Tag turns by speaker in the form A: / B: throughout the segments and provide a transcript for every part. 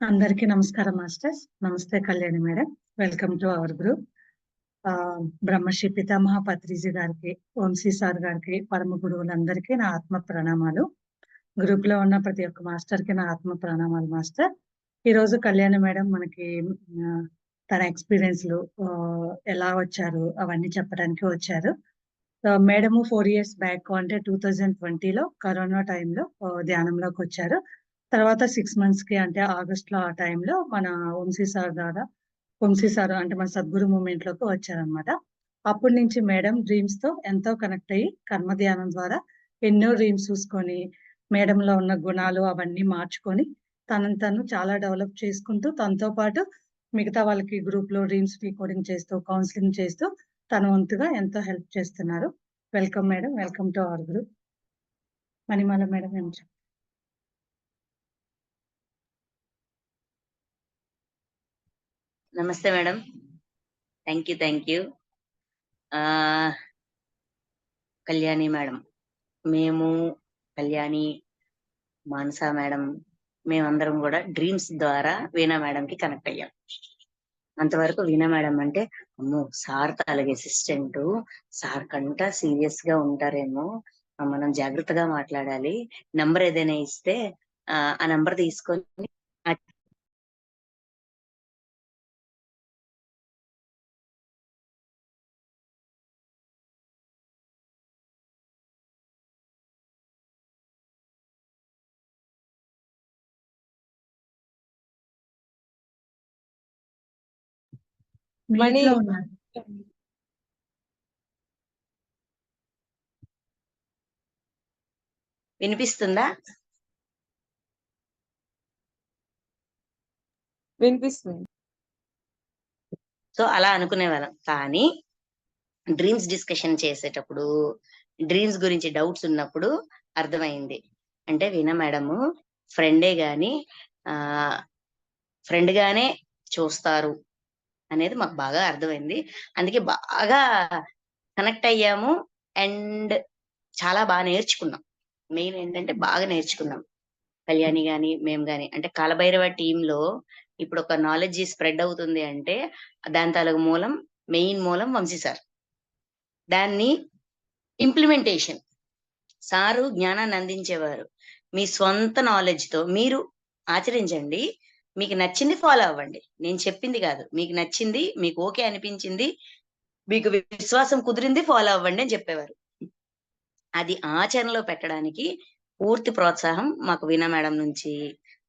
A: అందరికీ నమస్కారం మాస్టర్స్. నమస్తే Kalyani madam. Welcome to our group. Brahmashri Pitamaha Patriji గారికి, వంశీ సార్ గారికి, పరమ గురువులందరికీ నా ఆత్మ ప్రణామాలు. గ్రూప్ లో ఉన్న ప్రతి ఒక్క మాస్టర్ కి నా ఆత్మ ప్రణామాలు మాస్టర్. ఈ రోజు కళ్యాణి మేడం మనకి తన ఎక్స్పీరియన్స్లు ఎలా వచ్చారు అవన్నీ చెప్పడానికి వచ్చారు. మేడము 4 years బ్యాక్ అంటే 2020లో కరోనా టైంలో ధ్యానంలోకి వచ్చారు. తర్వాత 6 months కి అంటే ఆగస్టులో ఆ టైంలో మన వంశీ సార్ అంటే మన సద్గురు మూవ్మెంట్ లోకి వచ్చారనమాట. అప్పటి నుంచి మేడం డ్రీమ్స్ తో ఎంతో కనెక్ట్ అయ్యి కర్మ ధ్యానం ద్వారా ఎన్నో డ్రీమ్స్ చూసుకొని మేడంలో ఉన్న గుణాలు అవన్నీ మార్చుకొని తనను తను చాలా డెవలప్ చేసుకుంటూ తనతో పాటు మిగతా వాళ్ళకి గ్రూప్ లో డ్రీమ్స్ రికార్డింగ్ చేస్తూ కౌన్సిలింగ్ చేస్తూ తన వంతుగా ఎంతో హెల్ప్ చేస్తున్నారు. Welcome madam. Welcome to our group. Manimala madam ఏం చెప్తారు?
B: నమస్తే madam. Thank you Kalyani madam, మేము కళ్యాణి, మానస మేడం, మేమందరం కూడా డ్రీమ్స్ ద్వారా వీణా మేడం కి కనెక్ట్ అయ్యాం. అంతవరకు వీణా మేడం అంటే అమ్మో సార్ అలాగే అసిస్టెంట్, సార్ కంట సీరియస్ గా ఉంటారేమో, మనం జాగ్రత్తగా మాట్లాడాలి, నంబర్ ఏదైనా ఇస్తే ఆ నంబర్ తీసుకొని వినిపిస్తుందా?
C: వినిపిస్తుంది.
B: సో అలా అనుకునేవాళ్ళం. కానీ డ్రీమ్స్ డిస్కషన్ చేసేటప్పుడు, డ్రీమ్స్ గురించి డౌట్స్ ఉన్నప్పుడు అర్థమైంది. అంటే వీణా మేడము ఫ్రెండే గాని ఫ్రెండ్ గానే చూస్తారు అనేది మాకు బాగా అర్థమైంది. అందుకే బాగా కనెక్ట్ అయ్యాము అండ్ చాలా బాగా నేర్చుకున్నాం. మెయిన్ ఏంటంటే బాగా నేర్చుకున్నాం. కళ్యాణి గాని మేము గాని అంటే కాలభైరవ టీంలో ఇప్పుడు ఒక నాలెడ్జ్ స్ప్రెడ్ అవుతుంది అంటే దాని తాలూకు మెయిన్ మూలం వంశీ సార్. దాన్ని ఇంప్లిమెంటేషన్ సారు జ్ఞానాన్ని అందించేవారు. మీ స్వంత నాలెడ్జ్ తో మీరు ఆచరించండి, మీకు నచ్చింది ఫాలో అవ్వండి, నేను చెప్పింది కాదు, మీకు నచ్చింది, మీకు ఓకే అనిపించింది, మీకు విశ్వాసం కుదిరింది ఫాలో అవ్వండి అని చెప్పేవారు. అది ఆచరణలో పెట్టడానికి పూర్తి ప్రోత్సాహం మాకు వీణా మేడం నుంచి,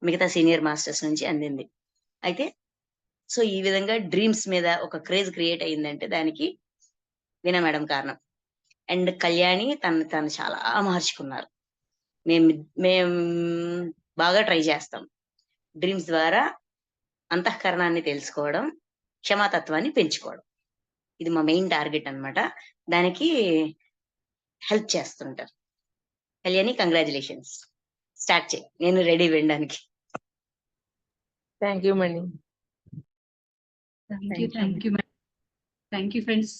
B: మిగతా సీనియర్ మాస్టర్స్ నుంచి అందింది. అయితే సో ఈ విధంగా డ్రీమ్స్ మీద ఒక క్రేజ్ క్రియేట్ అయిందంటే దానికి వీణా మేడం కారణం. అండ్ కళ్యాణి తను చాలా మార్చుకున్నారు. మేము బాగా ట్రై చేస్తాం. డ్రీమ్స్ ద్వారా అంతఃకరణాన్ని తెలుసుకోవడం, క్షమాతత్వాన్ని పెంచుకోవడం, ఇది మా మెయిన్ టార్గెట్ అన్నమాట. దానికి హెల్ప్ చేస్తుంటారు. కళ్యాణి కంగ్రాచులేషన్స్, స్టార్ట్ చేయి, నేను రెడీ వినడానికి.
C: Thank you Mani.
D: Thank you friends.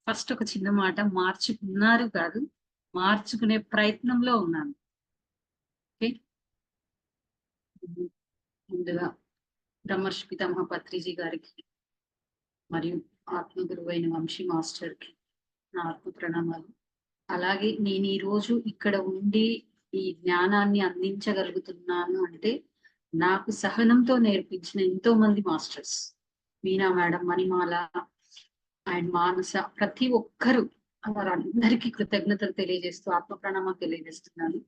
D: First ఒక చిన్న మాట, మార్చుకున్నారు కాదు, మార్చుకునే ప్రయత్నంలో ఉన్నాను. ఓకే, ముందుగా బ్రహ్మర్షి పితామహ పత్రిజీ గారికి మరియు ఆత్మగురువైన వంశీ మాస్టర్ కి నా ఆత్మ ప్రణామాలు. అలాగే నేను ఈ రోజు ఇక్కడ ఉండి ఈ జ్ఞానాన్ని అందించగలుగుతున్నాను అంటే నాకు సహనంతో నేర్పించిన ఎంతో మంది masters, Meena madam, Manimala and Manasa, ప్రతి ఒక్కరు, వారందరికీ కృతజ్ఞతలు తెలియజేస్తూ ఆత్మ ప్రణామాలు తెలియజేస్తున్నాను.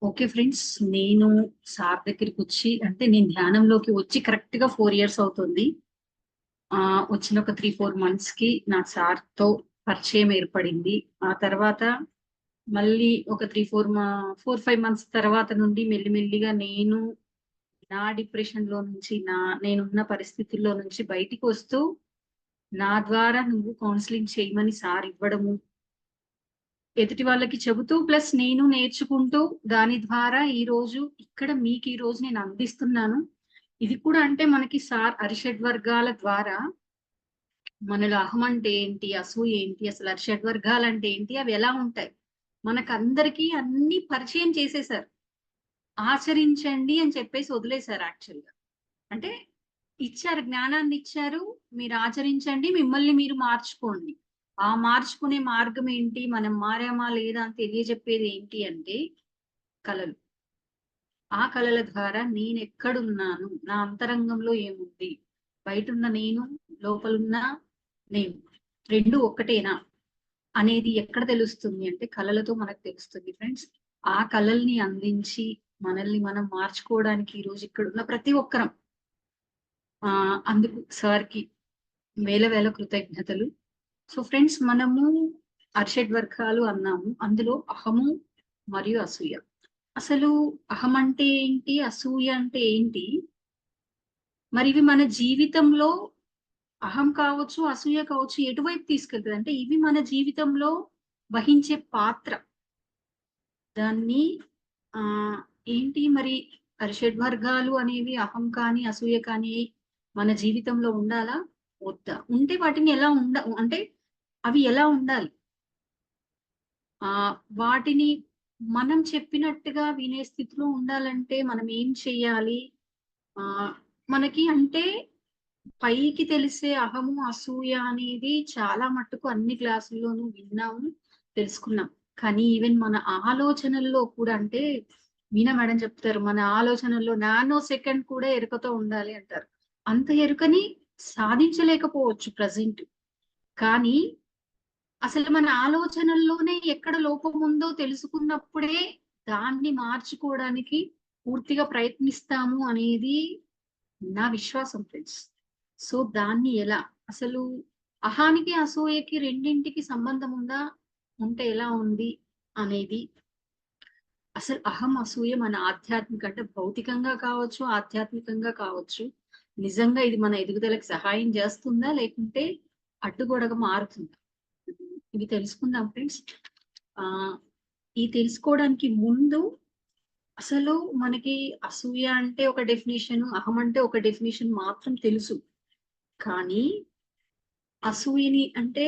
D: ఓకే ఫ్రెండ్స్, నేను సార్ దగ్గరికి వచ్చి అంటే నేను ధ్యానంలోకి వచ్చి కరెక్ట్ గా 4 years అవుతుంది. వచ్చిన ఒక 3-4 months కి నాకు సార్ తో పరిచయం ఏర్పడింది. ఆ తర్వాత మళ్ళీ ఒక 4-5 months తర్వాత నుండి మెల్లిమెల్లిగా నేను నా డిప్రెషన్ లో నుంచి, నేనున్న పరిస్థితుల్లో నుంచి బయటికి వస్తూ నా ద్వారా నువ్వు కౌన్సిలింగ్ చేయమని సార్ ఇవ్వడము, ఎదుటి వాళ్ళకి చెబుతూ ప్లస్ నేను నేర్చుకుంటూ దాని ద్వారా ఈ రోజు ఇక్కడ మీకు ఈ రోజు నేను అందిస్తున్నాను. ఇది కూడా అంటే మనకి సార్ అరిషడ్ వర్గాల ద్వారా మనలో అహం అంటే ఏంటి, అసూయ ఏంటి, అసలు అరిషడ్ వర్గాలు అంటే ఏంటి, అవి ఎలా ఉంటాయి, మనకందరికీ అన్ని పరిచయం చేసేసారు. ఆచరించండి అని చెప్పేసి వదిలేశారు యాక్చువల్గా. అంటే ఇచ్చారు, జ్ఞానాన్ని ఇచ్చారు, మీరు ఆచరించండి, మిమ్మల్ని మీరు మార్చుకోండి. ఆ మార్చుకునే మార్గం ఏంటి, మనం మారామా లేదా అని తెలియజెప్పేది ఏంటి అంటే కళలు. ఆ కళల ద్వారా నేను ఎక్కడున్నాను, నా అంతరంగంలో ఏముంది, బయటున్న నేను, లోపలున్న నేను, రెండు ఒక్కటేనా అనేది ఎక్కడ తెలుస్తుంది అంటే కళలతో మనకు తెలుస్తుంది ఫ్రెండ్స్. ఆ కళల్ని అందించి మనల్ని మనం మార్చుకోవడానికి ఈ రోజు ఇక్కడ ఉన్న ప్రతి ఒక్కరం అందుకు సార్కి వేల వేల కృతజ్ఞతలు. సో ఫ్రెండ్స్, మనము అర్షడ్ వర్గాలు అన్నాము, అందులో అహము మరియు అసూయ. అసలు అహం అంటే ఏంటి, అసూయ అంటే ఏంటి, మరి ఇవి మన జీవితంలో అహం కావచ్చు, అసూయ కావచ్చు, ఎటువైపు తీసుకెళ్తుంది అంటే ఇవి మన జీవితంలో వహించే పాత్ర. దాన్ని ఆ ఏంటి మరి, షడ్వర్గాలు అనేవి అహం కానీ అసూయ కానీ మన జీవితంలో ఉండాలా వద్దా, ఉంటే వాటిని ఎలా అంటే అవి ఎలా ఉండాలి, వాటిని మనం చెప్పినట్టుగా వినే స్థితిలో ఉండాలంటే మనం ఏం చెయ్యాలి, మనకి అంటే పైకి తెలిసే అహము అసూయ అనేది చాలా మట్టుకు అన్ని క్లాసుల్లోనూ విన్నాము, తెలుసుకున్నాం. కానీ ఈవెన్ మన ఆలోచనల్లో కూడా, అంటే మీనా మేడం చెప్తారు, మన ఆలోచనల్లో నానో సెకండ్ కూడా ఎరుకతో ఉండాలి అంటారు. అంత ఎరుకని సాధించలేకపోవచ్చు ప్రజెంట్, కానీ అసలు మన ఆలోచనల్లోనే ఎక్కడ లోపం ఉందో తెలుసుకున్నప్పుడే దాన్ని మార్చుకోవడానికి పూర్తిగా ప్రయత్నిస్తాము అనేది నా విశ్వాసం ఫ్రెండ్స్. సో దాన్ని ఎలా, అసలు అహానికి అసూయకి రెండింటికి సంబంధం ఉందా, ఉంటే ఎలా ఉంది అనేది, అసలు అహం అసూయ మన ఆధ్యాత్మిక అంటే భౌతికంగా కావచ్చు, ఆధ్యాత్మికంగా కావచ్చు, నిజంగా ఇది మన ఎదుగుదలకు సహాయం చేస్తుందా లేకుంటే అడ్డుగోడగా మారుతుందా, ఇవి తెలుసుకుందాం ఫ్రెండ్స్. ఈ తెలుసుకోవడానికి ముందు అసలు మనకి అసూయ అంటే ఒక డెఫినేషన్, అహం అంటే ఒక డెఫినేషన్ మాత్రం తెలుసు. కానీ అసూయని అంటే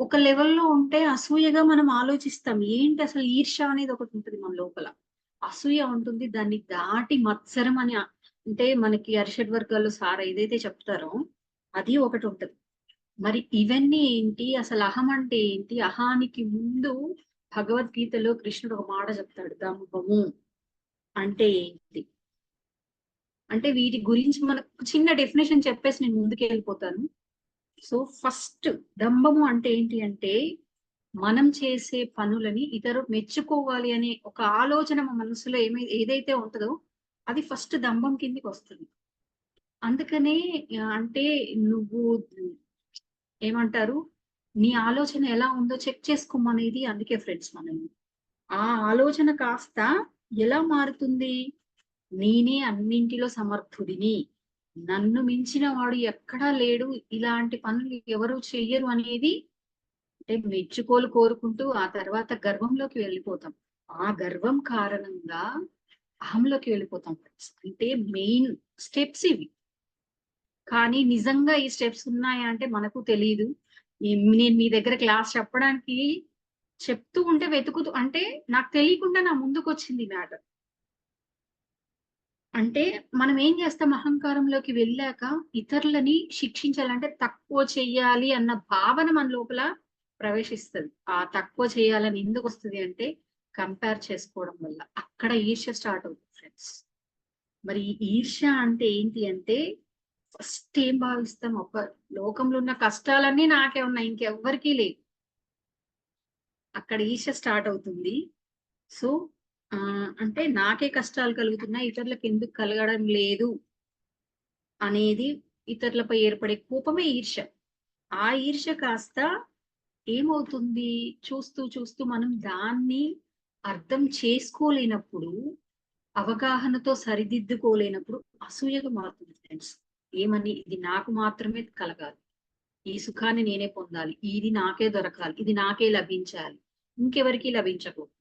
D: ఒక లెవెల్లో ఉంటే అసూయగా మనం ఆలోచిస్తాం, ఏంటి అసలు ఈర్ష్య అనేది ఒకటి ఉంటుంది మన లోపల, అసూయ ఉంటుంది, దాన్ని దాటి మత్సరం అని అంటే మనకి అరిషడ్ వర్గాల్లో సార్ ఏదైతే చెప్తారో అది ఒకటి ఉంటది. మరి ఇవన్నీ ఏంటి, అసలు అహం అంటే ఏంటి, అహానికి ముందు భగవద్గీతలో కృష్ణుడు ఒక మాట చెప్తాడు, దంభము అంటే ఏంటి, అంటే వీటి గురించి మనకు చిన్న డెఫినేషన్ చెప్పేసి నేను ముందుకు వెళ్ళిపోతాను. సో ఫస్ట్ దంభము అంటే ఏంటి అంటే మనం చేసే పనులని ఇతరులు మెచ్చుకోవాలి అనే ఒక ఆలోచన మన మనసులో ఏదైతే ఉంటుందో అది ఫస్ట్ దంభం కిందికి వస్తుంది. అందుకనే అంటే నువ్వు ఏమంటారు, నీ ఆలోచన ఎలా ఉందో చెక్ చేసుకోమనేది అందుకే ఫ్రెండ్స్. మనం ఆ ఆలోచన కాస్త ఎలా మారుతుంది, నేనే అన్నింటిలో సమర్థుడిని, నన్ను మించిన వాడు ఎక్కడా లేడు, ఇలాంటి పనులు ఎవరు చెయ్యరు అనేది, అంటే మెచ్చుకోలు కోరుకుంటూ ఆ తర్వాత గర్వంలోకి వెళ్ళిపోతాం. ఆ గర్వం కారణంగా అహంలోకి వెళ్ళిపోతాం ఫ్రెండ్స్. అంటే మెయిన్ స్టెప్స్ ఇవి. కానీ నిజంగా ఈ స్టెప్స్ ఉన్నాయా అంటే మనకు తెలియదు. నేను మీ దగ్గర క్లాస్ చెప్పడానికి చెప్తూ ఉంటే వెతుకుతూ, అంటే నాకు తెలియకుండా నా ముందుకు వచ్చింది మ్యాటర్. అంటే మనం ఏం చేస్తాం, అహంకారంలోకి వెళ్ళాక ఇతరులని శిక్షించాలంటే తక్కువ చెయ్యాలి అన్న భావన మన లోపల ప్రవేశిస్తుంది. ఆ తక్కువ చేయాలని ఎందుకు వస్తుంది అంటే కంపేర్ చేసుకోవడం వల్ల అక్కడ ఈర్ష్య స్టార్ట్ అవుతుంది ఫ్రెండ్స్. మరి ఈర్ష్య అంటే ఏంటి అంటే ఫస్ట్ ఏం భావిస్తాం, ఒక లోకంలో ఉన్న కష్టాలన్నీ నాకే ఉన్నాయి, ఇంకెవ్వరికీ లేవు, అక్కడ ఈర్ష్య స్టార్ట్ అవుతుంది. సో అంటే నాకే కష్టాలు కలుగుతున్నాయి, ఇతరులకు ఎందుకు కలగడం లేదు అనేది ఇతరులపై ఏర్పడే కోపమే ఈర్ష్య. ఆ ఈర్ష్య కాస్త ఏమవుతుంది, చూస్తూ చూస్తూ మనం దాన్ని అర్థం చేసుకోలేనప్పుడు, అవగాహనతో సరిదిద్దుకోలేనప్పుడు అసూయగా మారుతుంది ఫ్రెండ్స్. ఏమని, ఇది నాకు మాత్రమే కలగాలి, ఈ సుఖాన్ని నేనే పొందాలి, ఇది నాకే దొరకాలి, ఇది నాకే లభించాలి, ఇంకెవరికి లభించకూడదు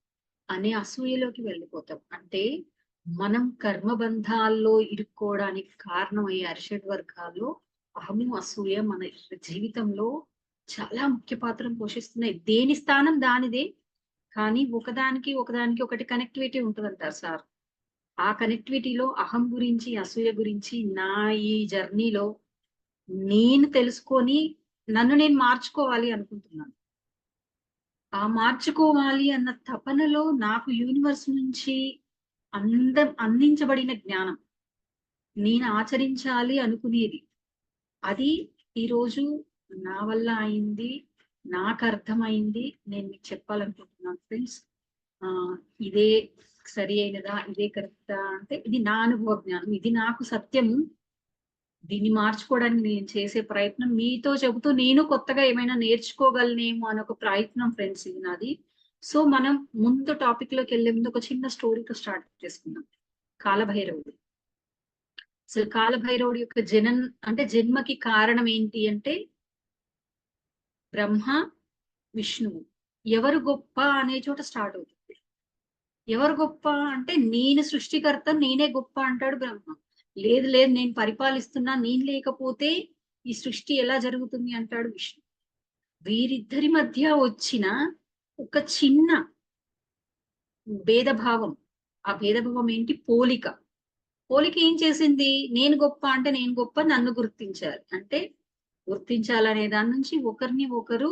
D: అనే అసూయలోకి వెళ్ళిపోతాం. అంటే మనం కర్మబంధాల్లో ఇరుక్కోవడానికి కారణమయ్యే అరిషడ్ వర్గాల్లో అహము అసూయ మన జీవితంలో చాలా ముఖ్య పాత్రను పోషిస్తున్నాయి. దేని స్థానం దానిదే, కానీ ఒకదానికి ఒకటి కనెక్టివిటీ ఉంటుంది అంటారు సార్. ఆ కనెక్టివిటీలో అహం గురించి, అసూయ గురించి, నా ఈ జర్నీలో నేను తెలుసుకొని నన్ను నేను మార్చుకోవాలి అనుకుంటున్నాను. ఆ మార్చుకోవాలి అన్న తపనలో నాకు యూనివర్స్ నుంచి అందించబడిన జ్ఞానం, నేను ఆచరించాలి అనుకునేది, అది ఈరోజు నా వల్ల అయింది, నాకు అర్థమైంది. నేను మీకు చెప్పాలనుకుంటున్నాను ఫ్రెండ్స్. ఆ ఇదే సరి అయినదా, ఇదే కరెక్టా అంటే ఇది నా అనుభవ జ్ఞానం, ఇది నాకు సత్యము. దీన్ని మార్చుకోవడానికి నేను చేసే ప్రయత్నం మీతో చెబుతూ నేను కొత్తగా ఏమైనా నేర్చుకోగలనేమో అని ఒక ప్రయత్నం ఫ్రెండ్స్ ఇది నాది. సో మనం ముందు టాపిక్ లోకి వెళ్లే ముందు ఒక చిన్న స్టోరీతో స్టార్ట్ చేసుకుందాం. కాలభైరవుడు. అసలు కాలభైరవుడి యొక్క జన్మకి కారణం ఏంటి అంటే బ్రహ్మ, విష్ణువు. ఎవరు గొప్ప అనే చోట స్టార్ట్ అవుతుంది. ఎవరు గొప్ప అంటే నేను సృష్టికర్త, నేనే గొప్ప అంటాడు బ్రహ్మ. లేదు లేదు, నేను పరిపాలిస్తున్నా, నేను లేకపోతే ఈ సృష్టి ఎలా జరుగుతుంది అంటాడు విష్ణు. వీరిద్దరి మధ్య వచ్చిన ఒక చిన్న భేదభావం. ఆ భేదభావం ఏంటి? పోలిక. పోలిక ఏం చేసింది? నేను గొప్ప అంటే నేను గొప్ప, నన్ను గుర్తించాలి అంటే గుర్తించాలనే దాని నుంచి ఒకరిని ఒకరు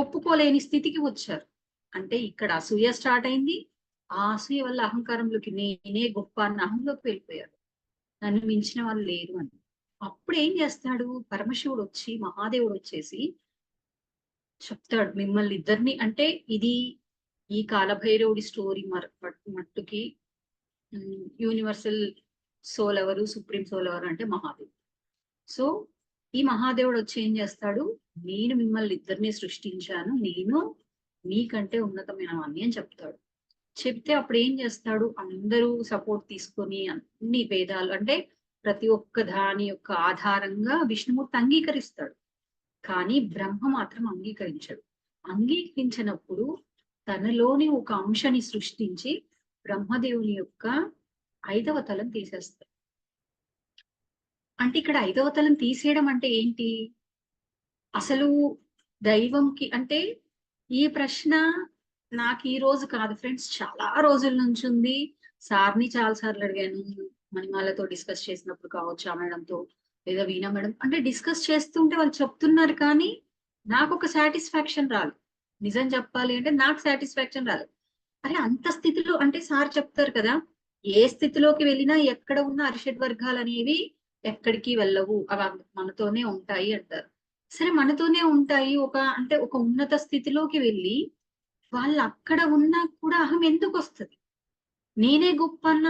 D: ఒప్పుకోలేని స్థితికి వచ్చారు. అంటే ఇక్కడ అసూయ స్టార్ట్ అయింది. ఆ అసూయ వల్ల అహంకారంలోకి నేనే గొప్ప అన్న అహంలోకి వెళ్ళిపోయారు. నన్ను మించిన వాళ్ళు లేరు అని. అప్పుడు ఏం చేస్తాడు? పరమశివుడు వచ్చి, మహాదేవుడు వచ్చేసి చెప్తాడు మిమ్మల్ని ఇద్దరిని, అంటే ఇది ఈ కాలభైరవుడి స్టోరీ మట్టుకి యూనివర్సల్ సోల్ ఎవరు, సుప్రీం సోల్ ఎవరు అంటే మహాదేవుడు. సో ఈ మహాదేవుడు వచ్చి ఏం చేస్తాడు? నేను మిమ్మల్ని ఇద్దరిని సృష్టించాను, నేను మీకంటే ఉన్నతమైన వాణ్ణి అని చెప్తాడు. చెప్తే అప్పుడు ఏం చేస్తాడు? అందరూ సపోర్ట్ తీసుకొని అన్ని భేదాలు అంటే ప్రతి ఒక్క దాని యొక్క ఆధారంగా విష్ణుమూర్తి అంగీకరిస్తాడు. కానీ బ్రహ్మ మాత్రం అంగీకరించాడు. అంగీకరించినప్పుడు తనలోని ఒక అంశాన్ని సృష్టించి బ్రహ్మదేవుని యొక్క 5వ తలం తీసేస్తాడు. అంటే ఇక్కడ 5వ తలం తీసేయడం అంటే ఏంటి? అసలు దైవంకి అంటే ఈ ప్రశ్న నాకు ఈ రోజు కాదు ఫ్రెండ్స్, చాలా రోజుల నుంచి ఉంది. సార్ని చాలా సార్లు అడిగాను, మణిమాలతో డిస్కస్ చేసినప్పుడు కావచ్చు, ఆ మేడంతో లేదా వీణా మేడం, అంటే డిస్కస్ చేస్తుంటే వాళ్ళు చెప్తున్నారు కానీ నాకు ఒక సాటిస్ఫాక్షన్ రాలేదు. నిజం చెప్పాలి అంటే నాకు సాటిస్ఫాక్షన్ రాలేదు. అరే అంత స్థితిలో అంటే సార్ చెప్తారు కదా, ఏ స్థితిలోకి వెళ్ళినా ఎక్కడ ఉన్న అరిషడ్ వర్గాలు అనేవి ఎక్కడికి వెళ్ళవు, అవి మనతోనే ఉంటాయి అంటారు. సరే మనతోనే ఉంటాయి, ఒక ఉన్నత స్థితిలోకి వెళ్ళి వాళ్ళు అక్కడ ఉన్నా కూడా అహం ఎందుకు వస్తుంది? నేనే గొప్ప అన్న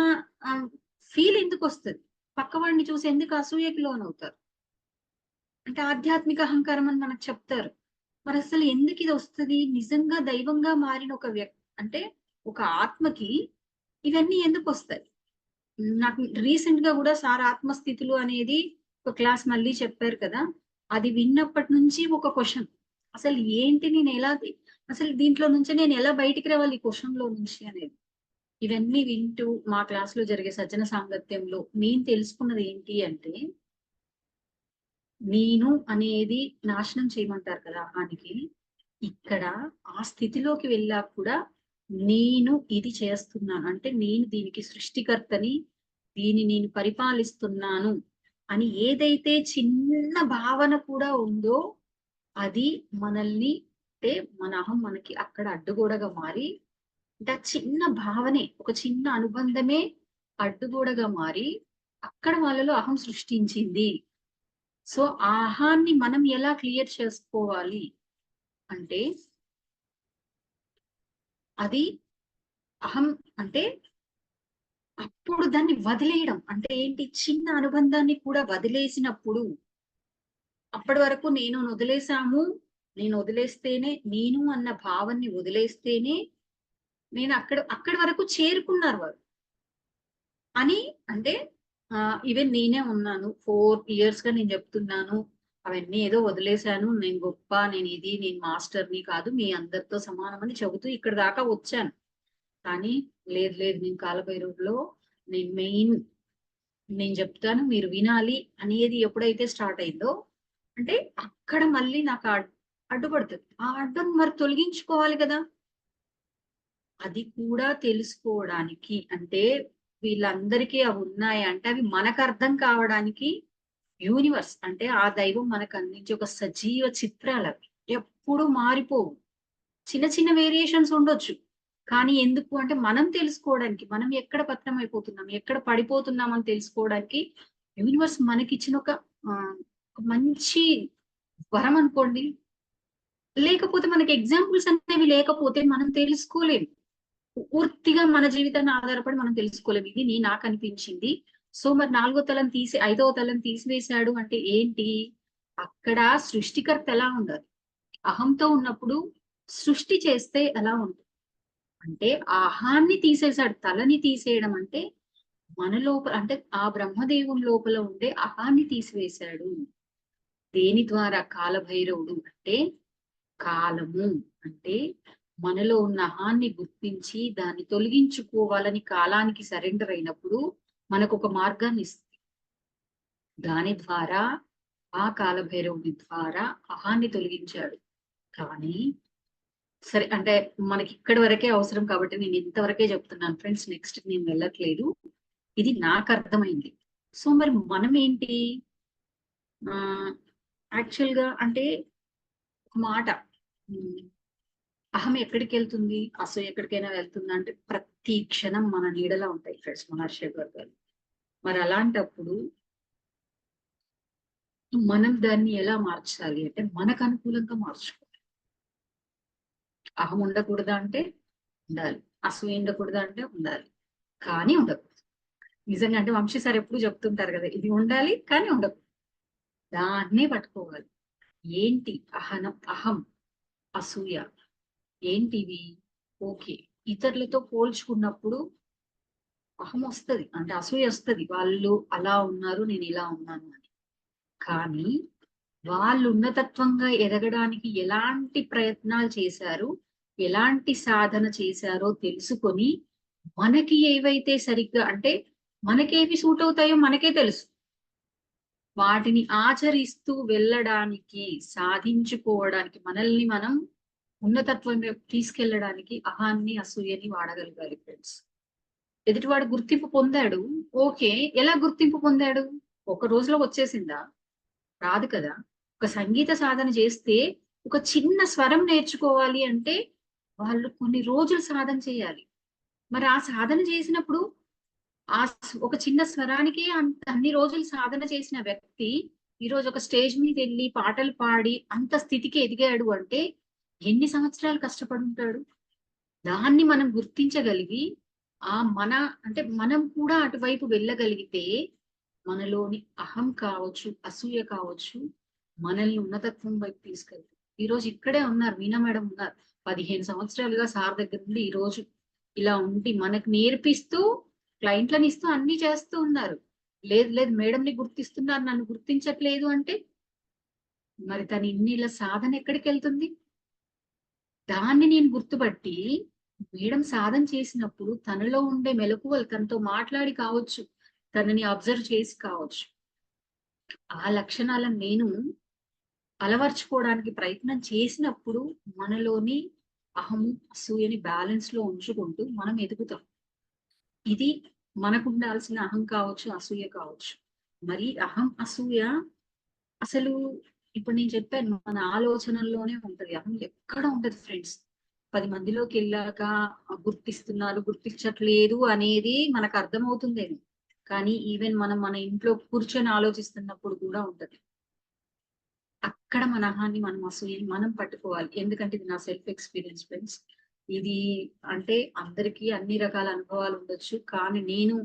D: ఫీల్ ఎందుకు వస్తుంది? పక్కవాడిని చూసి ఎందుకు అసూయకి లోనవుతారు? అంటే ఆధ్యాత్మిక అహంకారం అని మనకు చెప్తారు. మరి అసలు ఎందుకు ఇది వస్తుంది? నిజంగా దైవంగా మారిన ఒక అంటే ఒక ఆత్మకి ఇవన్నీ ఎందుకు వస్తాయి? నాకు రీసెంట్ గా కూడా సార్ ఆత్మస్థితులు అనేది ఒక క్లాస్ మళ్ళీ చెప్పారు కదా, అది విన్నప్పటి నుంచి ఒక క్వశ్చన్, అసలు ఏంటి, నేను ఎలా అసలు దీంట్లో నుంచి నేను ఎలా బయటికి రావాలి ఈ క్వశ్చన్ లో నుంచి అనేది. ఇవన్నీ వింటూ మా క్లాస్ లో జరిగే సజ్జన సాంగత్యంలో నేను తెలుసుకున్నది ఏంటి అంటే, నేను అనేది నాశనం చేయమంటారు కదా అహానికి, ఇక్కడ ఆ స్థితిలోకి వెళ్ళాక కూడా నేను ఇది చేస్తున్నాను అంటే నేను దీనికి సృష్టికర్తని, దీన్ని నేను పరిపాలిస్తున్నాను అని ఏదైతే చిన్న భావన కూడా ఉందో అది మనల్ని అంటే మన అహం మనకి అక్కడ అడ్డుగోడగా మారి, అంటే ఆ చిన్న భావనే, ఒక చిన్న అనుబంధమే అడ్డుగోడగా మారి అక్కడ వాళ్ళలో అహం సృష్టించింది. సో ఆ అహాన్ని మనం ఎలా క్లియర్ చేసుకోవాలి అంటే, అది అహం అంటే అప్పుడు దాన్ని వదిలేయడం అంటే ఏంటి? చిన్న అనుబంధాన్ని కూడా వదిలేసినప్పుడు, అప్పటి వరకు నేను వదిలేసాము, నేను వదిలేస్తేనే, నేను అన్న భావాన్ని వదిలేస్తేనే నేను అక్కడి వరకు చేరుకున్నారు వారు అని. అంటే ఈవెన్ నేనే ఉన్నాను 4 years గా నేను చెప్తున్నాను, అవన్నీ ఏదో వదిలేశాను, నేను గొప్ప, నేను మాస్టర్ని కాదు, మీ అందరితో సమానం అని చెబుతూ ఇక్కడ దాకా వచ్చాను. కానీ లేదు లేదు, నేను కాలభైరవులో నేను చెప్తాను, మీరు వినాలి అనేది ఎప్పుడైతే స్టార్ట్ అయిందో, అంటే అక్కడ మళ్ళీ నాకు అడ్డుపడుతుంది. ఆ అడ్డును మరి తొలగించుకోవాలి కదా. అది కూడా తెలుసుకోవడానికి అంటే వీళ్ళందరికీ అవి ఉన్నాయి అంటే అవి మనకు అర్థం కావడానికి యూనివర్స్ అంటే ఆ దైవం మనకు అందించే ఒక సజీవ చిత్రాలు అవి ఎప్పుడు మారిపోవు. చిన్న చిన్న వేరియేషన్స్ ఉండొచ్చు, కానీ ఎందుకు అంటే మనం తెలుసుకోవడానికి, మనం ఎక్కడ పతనం అయిపోతున్నాం, ఎక్కడ పడిపోతున్నాం అని తెలుసుకోవడానికి యూనివర్స్ మనకిచ్చిన ఒక ఒక మంచి వరం అనుకోండి. లేకపోతే మనకి ఎగ్జాంపుల్స్ అనేవి లేకపోతే మనం తెలుసుకోలేము. పూర్తిగా మన జీవితాన్ని ఆధారపడి మనం తెలుసుకోలేము. ఇది నాకు అనిపించింది. సో మరి 4వ తలం 5వ తలం తీసివేశాడు అంటే ఏంటి? అక్కడ సృష్టికర్త ఎలా ఉండాలి? అహంతో ఉన్నప్పుడు సృష్టి చేస్తే ఎలా ఉంటుంది అంటే ఆ అహాన్ని తీసేశాడు. తలని తీసేయడం అంటే మన లోపల అంటే ఆ బ్రహ్మదేవుని లోపల ఉండే అహాన్ని తీసివేశాడు. దేని ద్వారా? కాలభైరవుడు అంటే కాలము అంటే మనలో ఉన్న అహాన్ని గుర్తించి దాన్ని తొలగించుకోవాలని కాలానికి సరెండర్ అయినప్పుడు మనకు ఒక మార్గాన్ని ఇస్తుంది. దాని ద్వారా ఆ కాలభైరవుడి ద్వారా అహాన్ని తొలగించాడు. కానీ సరే అంటే మనకి ఇక్కడి వరకే అవసరం కాబట్టి నేను ఇంతవరకే చెప్తున్నాను ఫ్రెండ్స్. నెక్స్ట్ నేను వెళ్ళట్లేదు. ఇది నాకు అర్థమైంది. సో మరి మనం ఏంటి యాక్చువల్ గా అంటే ఒక మాట, అహం ఎక్కడికి వెళ్తుంది, అసూయ ఎక్కడికైనా వెళ్తుందా అంటే ప్రతి క్షణం మన నీడలా ఉంటాయి ఫ్రెండ్స్ మహర్షి గారు. మరి అలాంటప్పుడు మనం దాన్ని ఎలా మార్చాలి అంటే మనకు అనుకూలంగా మార్చుకోవాలి. అహం ఉండకూడదా అంటే ఉండాలి, అసూయ ఉండకూడదా అంటే ఉండాలి, కానీ ఉండకూడదు. నిజంగా అంటే వంశీ సార్ ఎప్పుడు చెప్తుంటారు కదా, ఇది ఉండాలి కానీ ఉండకూడదు. దాన్నే పట్టుకోవాలి. ఏంటి అహం, అసూయ ఏంటివి? ఓకే, ఇతరులతో పోల్చుకున్నప్పుడు అహం వస్తుంది అంటే అసూయ వస్తుంది, వాళ్ళు అలా ఉన్నారు నేను ఇలా ఉన్నాను అని. కానీ వాళ్ళు ఉన్నతత్వంగా ఎదగడానికి ఎలాంటి ప్రయత్నాలు చేశారు, ఎలాంటి సాధన చేశారో తెలుసుకొని మనకి ఏవైతే సరిగ్గా అంటే మనకేవి సూట్ అవుతాయో మనకే తెలుసు. వాటిని ఆచరిస్తూ వెళ్ళడానికి, సాధించుకోవడానికి, మనల్ని మనం ఉన్నతత్వంగా తీసుకెళ్ళడానికి అహాన్ని అసూయని వాడగలగాలి ఫ్రెండ్స్. ఎదుటివాడు గుర్తింపు పొందాడు, ఓకే, ఎలా గుర్తింపు పొందాడు? ఒక రోజులో వచ్చేసిందా? రాదు కదా. ఒక సంగీత సాధన చేస్తే ఒక చిన్న స్వరం నేర్చుకోవాలి అంటే వాళ్ళు కొన్ని రోజులు సాధన చేయాలి. మరి ఆ సాధన చేసినప్పుడు ఒక చిన్న స్వరానికే అన్ని రోజులు సాధన చేసిన వ్యక్తి ఈరోజు ఒక స్టేజ్ మీద వెళ్ళి పాటలు పాడి అంత స్థితికి ఎదిగాడు అంటే ఎన్ని సంవత్సరాలు కష్టపడి ఉంటాడు. దాన్ని మనం గుర్తించగలిగి మన అంటే మనం కూడా అటువైపు వెళ్ళగలిగితే మనలోని అహం కావచ్చు, అసూయ కావచ్చు, మనల్ని ఉన్నతత్వం వైపు తీసుకెళ్తాం. ఈ రోజు ఇక్కడే ఉన్నారు, మీనా మేడం ఉన్నారు. 15 సంవత్సరాలుగా సార్ దగ్గర నుండి ఈ రోజు ఇలా ఉండి మనకు నేర్పిస్తూ క్లయింట్లను ఇస్తూ అన్ని చేస్తూ ఉన్నారు. లేదు లేదు మేడంని గుర్తిస్తున్నారు, నన్ను గుర్తించట్లేదు అంటే మరి తన ఇన్నిల సాధన ఎక్కడికి వెళ్తుంది? దాన్ని నేను గుర్తుపట్టి మేడం సాధన చేసినప్పుడు తనలో ఉండే మెలకువలు తనతో మాట్లాడి కావచ్చు, తనని అబ్జర్వ్ చేసి కావచ్చు, ఆ లక్షణాలను నేను అలవర్చుకోవడానికి ప్రయత్నం చేసినప్పుడు మనలోని అహము అసూయని బ్యాలెన్స్ లో ఉంచుకుంటూ మనం ఎదుగుతాం. ఇది మనకు ఉండాల్సిన అహం కావచ్చు, అసూయ కావచ్చు. మరి అహం అసూయ అసలు ఇప్పుడు నేను చెప్పాను మన ఆలోచనల్లోనే ఉంటది. అహం ఎక్కడ ఉంటది ఫ్రెండ్స్. 10 మందిలోకి వెళ్ళాక గుర్తిస్తున్నారు, గుర్తించట్లేదు అనేది మనకు అర్థమవుతుందేమో, కానీ ఈవెన్ మనం మన ఇంట్లో కూర్చొని ఆలోచిస్తున్నప్పుడు కూడా ఉంటది. అక్కడ మన అహాన్ని మనం అసూయని మనం పట్టుకోవాలి. ఎందుకంటే ఇది నా సెల్ఫ్ ఎక్స్పీరియన్స్ ఫ్రెండ్స్. ఇది అంటే అందరికీ అన్ని రకాల అనుభవాలు ఉండొచ్చు, కానీ నేను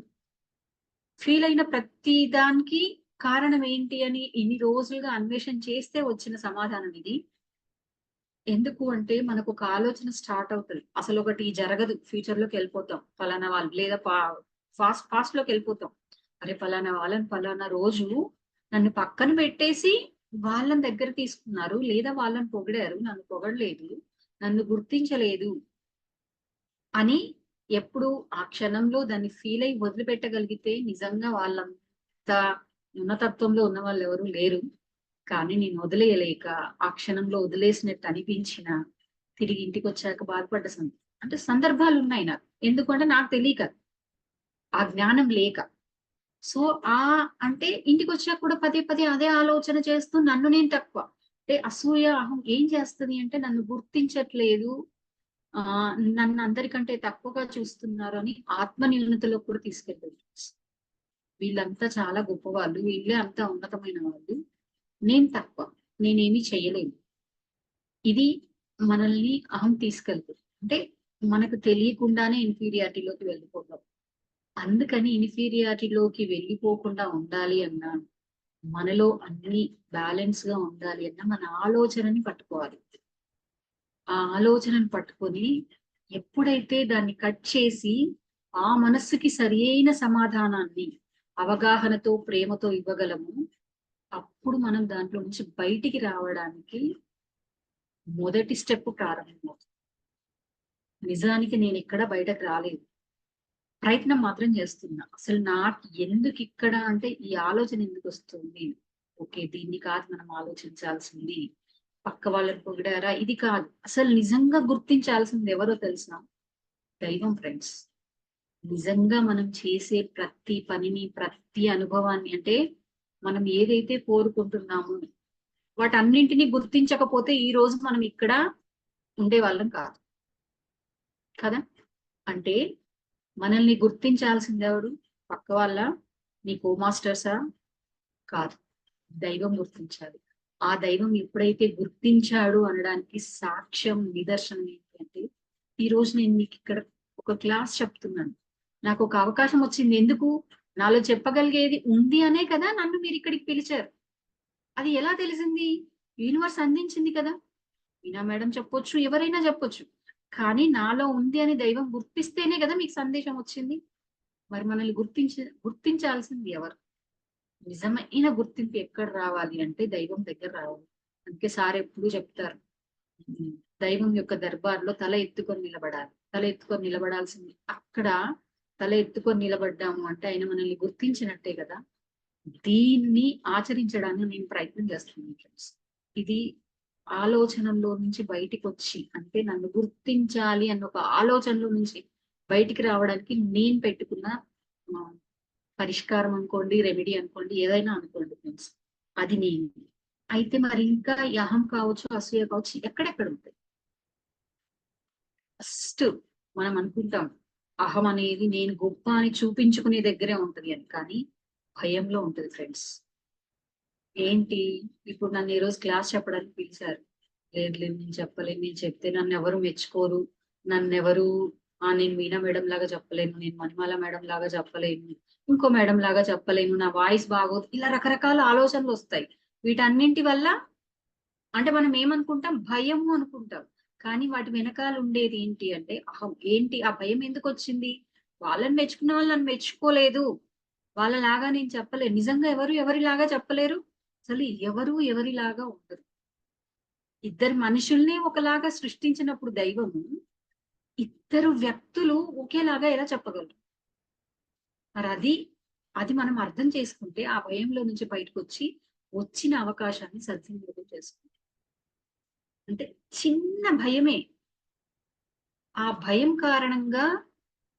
D: ఫీల్ అయిన ప్రతి దానికి కారణం ఏంటి అని ఇన్ని రోజులుగా అన్వేషణ చేస్తే వచ్చిన సమాధానం ఇది. ఎందుకు అంటే మనకు ఒక ఆలోచన స్టార్ట్ అవుతుంది, అసలు ఒకటి జరగదు, ఫ్యూచర్ లోకి వెళ్ళిపోతాం ఫలానా వాళ్ళు, లేదా ఫాస్ట్ లోకి వెళ్ళిపోతాం. అరే ఫలానా వాళ్ళని ఫలానా రోజు నన్ను పక్కన పెట్టేసి వాళ్ళని దగ్గర తీసుకున్నారు, లేదా వాళ్ళని పొగిడారు, నన్ను పొగడలేదు, నన్ను గుర్తించలేదు అని ఎప్పుడు ఆ క్షణంలో దాన్ని ఫీల్ అయ్యి వదిలిపెట్టగలిగితే నిజంగా వాళ్ళంత ఉన్నతత్వంలో ఉన్న వాళ్ళు ఎవరు లేరు. కానీ నేను వదిలేయలేక ఆ క్షణంలో వదిలేసినట్టు అనిపించిన తిరిగి ఇంటికి వచ్చాక బాధపడ్డ అంటే సందర్భాలు ఉన్నాయి నాకు. ఎందుకంటే నాకు తెలియక, ఆ జ్ఞానం లేక. సో అంటే ఇంటికి వచ్చాక కూడా పదే పదే అదే ఆలోచన చేస్తూ నన్ను నేను తక్కువ, అంటే అసూయ అహం ఏం చేస్తుంది అంటే నన్ను గుర్తించట్లేదు, ఆ నన్ను అందరికంటే తక్కువగా చూస్తున్నారు అని ఆత్మ న్యూనతలో కూడా తీసుకెళ్తారు. వీళ్ళంతా చాలా గొప్పవాళ్ళు, వీళ్ళే అంతా ఉన్నతమైన వాళ్ళు, నేను తక్కువ, నేనేమి చేయలేను. ఇది మనల్ని అహం తీసుకెళ్తుంది. అంటే మనకు తెలియకుండానే ఇన్ఫీరియారిటీలోకి వెళ్ళిపోతాం. అందుకని ఇన్ఫీరియారిటీలోకి వెళ్ళిపోకుండా ఉండాలి అన్నా, మనలో అన్ని బ్యాలెన్స్ గా ఉండాలి అన్నా మన ఆలోచనని పట్టుకోవాలి. ఆ ఆలోచనను పట్టుకొని ఎప్పుడైతే దాన్ని కట్ చేసి ఆ మనస్సుకి సరి అయిన సమాధానాన్ని అవగాహనతో ప్రేమతో ఇవ్వగలము, అప్పుడు మనం దాంట్లో నుంచి బయటికి రావడానికి మొదటి స్టెప్ ప్రారంభమవుతుంది. నిజానికి నేను ఇక్కడ బయటకు రాలేదు, ప్రయత్నం మాత్రం చేస్తున్నా. అసలు నాకు ఎందుకు ఇక్కడ అంటే ఈ ఆలోచన ఎందుకు వస్తుంది, ఓకే దీన్ని కాదు మనం ఆలోచించాల్సింది, పక్క వాళ్ళని పొగిడారా ఇది కాదు, అసలు నిజంగా గుర్తించాల్సింది ఎవరో తెలుసా? దైవం ఫ్రెండ్స్. నిజంగా మనం చేసే ప్రతి పనిని, ప్రతి అనుభవాన్ని, అంటే మనం ఏదైతే కోరుకుంటున్నామో వాటన్నింటినీ గుర్తించకపోతే ఈ రోజు మనం ఇక్కడ ఉండే వాళ్ళం కాదు కదా. అంటే మనల్ని గుర్తించాల్సింది ఎవరు? పక్క వాళ్ళ, నీ కో మాస్టర్సా? కాదు, దైవం గుర్తించాలి. ఆ దైవం ఎప్పుడైతే గుర్తించాడు అనడానికి సాక్ష్యం, నిదర్శనం ఏంటంటే ఈ రోజు నేను మీకు ఇక్కడ ఒక క్లాస్ చెప్తున్నాను. నాకు ఒక అవకాశం వచ్చింది. ఎందుకు? నాలో చెప్పగలిగేది ఉంది అనే కదా నన్ను మీరు ఇక్కడికి పిలిచారు. అది ఎలా తెలిసింది? యూనివర్స్ అందించింది కదా. మీనా మేడం చెప్పొచ్చు, ఎవరైనా చెప్పొచ్చు, కానీ నాలో ఉంది అని దైవం గుర్తిస్తేనే కదా మీకు సందేశం వచ్చింది. మరి మనల్ని గుర్తించాల్సింది ఎవరు? నిజమైన గుర్తింపు ఎక్కడ రావాలి అంటే దైవం దగ్గర రావాలి. అందుకే సార్ ఎప్పుడు చెప్తారు, దైవం యొక్క దర్బార్లో తల ఎత్తుకొని నిలబడాలి. తల ఎత్తుకొని నిలబడాల్సింది అక్కడ. తల ఎత్తుకొని నిలబడ్డాము అంటే ఆయన మనల్ని గుర్తించినట్టే కదా. దీన్ని ఆచరించడానికి నేను ప్రయత్నం చేస్తున్నాను ఫ్రెండ్స్. ఇది ఆలోచనలో నుంచి బయటికి వచ్చి, అంటే నన్ను గుర్తించాలి అన్న ఒక ఆలోచనలో నుంచి బయటికి రావడానికి నేను పెట్టుకున్న పరిష్కారం అనుకోండి, రెమెడీ అనుకోండి, ఏదైనా అనుకోండి ఫ్రెండ్స్, అది నేను. అయితే మరి ఇంకా ఈ అహం కావచ్చు, అసూయ కావచ్చు, ఎక్కడెక్కడ ఉంటాయి? ఫస్ట్ మనం అనుకుంటాం అహం అనేది నేను గొప్ప అని చూపించుకునే దగ్గరే ఉంటది అని, కానీ భయంలో ఉంటది ఫ్రెండ్స్. ఏంటి? ఇప్పుడు నన్ను ఈ రోజు క్లాస్ చెప్పడానికి పిలిచారు. లేదు లేదు నేను చెప్పలేను, నేను చెప్తే నన్ను ఎవరు మెచ్చుకోరు, నన్ను ఎవరు నేను మీనా మేడం లాగా చెప్పలేను, నేను మణిమాల మేడం లాగా చెప్పలేను, ఇంకో మేడం లాగా చెప్పలేను, నా వాయిస్ బాగోదు, ఇలా రకరకాల ఆలోచనలు వస్తాయి. వీటన్నింటి వల్ల అంటే మనం ఏమనుకుంటాం? భయము అనుకుంటాం. కానీ వాటి వెనకాల ఉండేది ఏంటి అంటే అహం. ఏంటి ఆ భయం ఎందుకు వచ్చింది? వాళ్ళని మెచ్చుకున్న వాళ్ళు నన్ను మెచ్చుకోలేదు, వాళ్ళలాగా నేను చెప్పలేను. నిజంగా ఎవరు ఎవరిలాగా చెప్పలేరు. అసలు ఎవరు ఎవరిలాగా ఉండరు. ఇద్దరు మనుషుల్ని ఒకలాగా సృష్టించినప్పుడు దైవము ఇద్దరు వ్యక్తులు ఒకేలాగా ఎలా చెప్పగలరు? మరి అది మనం అర్థం చేసుకుంటే ఆ భయంలో నుంచి బయటకు వచ్చి వచ్చిన అవకాశాన్ని సద్వినియోగం చేసుకుంటాం. అంటే చిన్న భయమే, ఆ భయం కారణంగా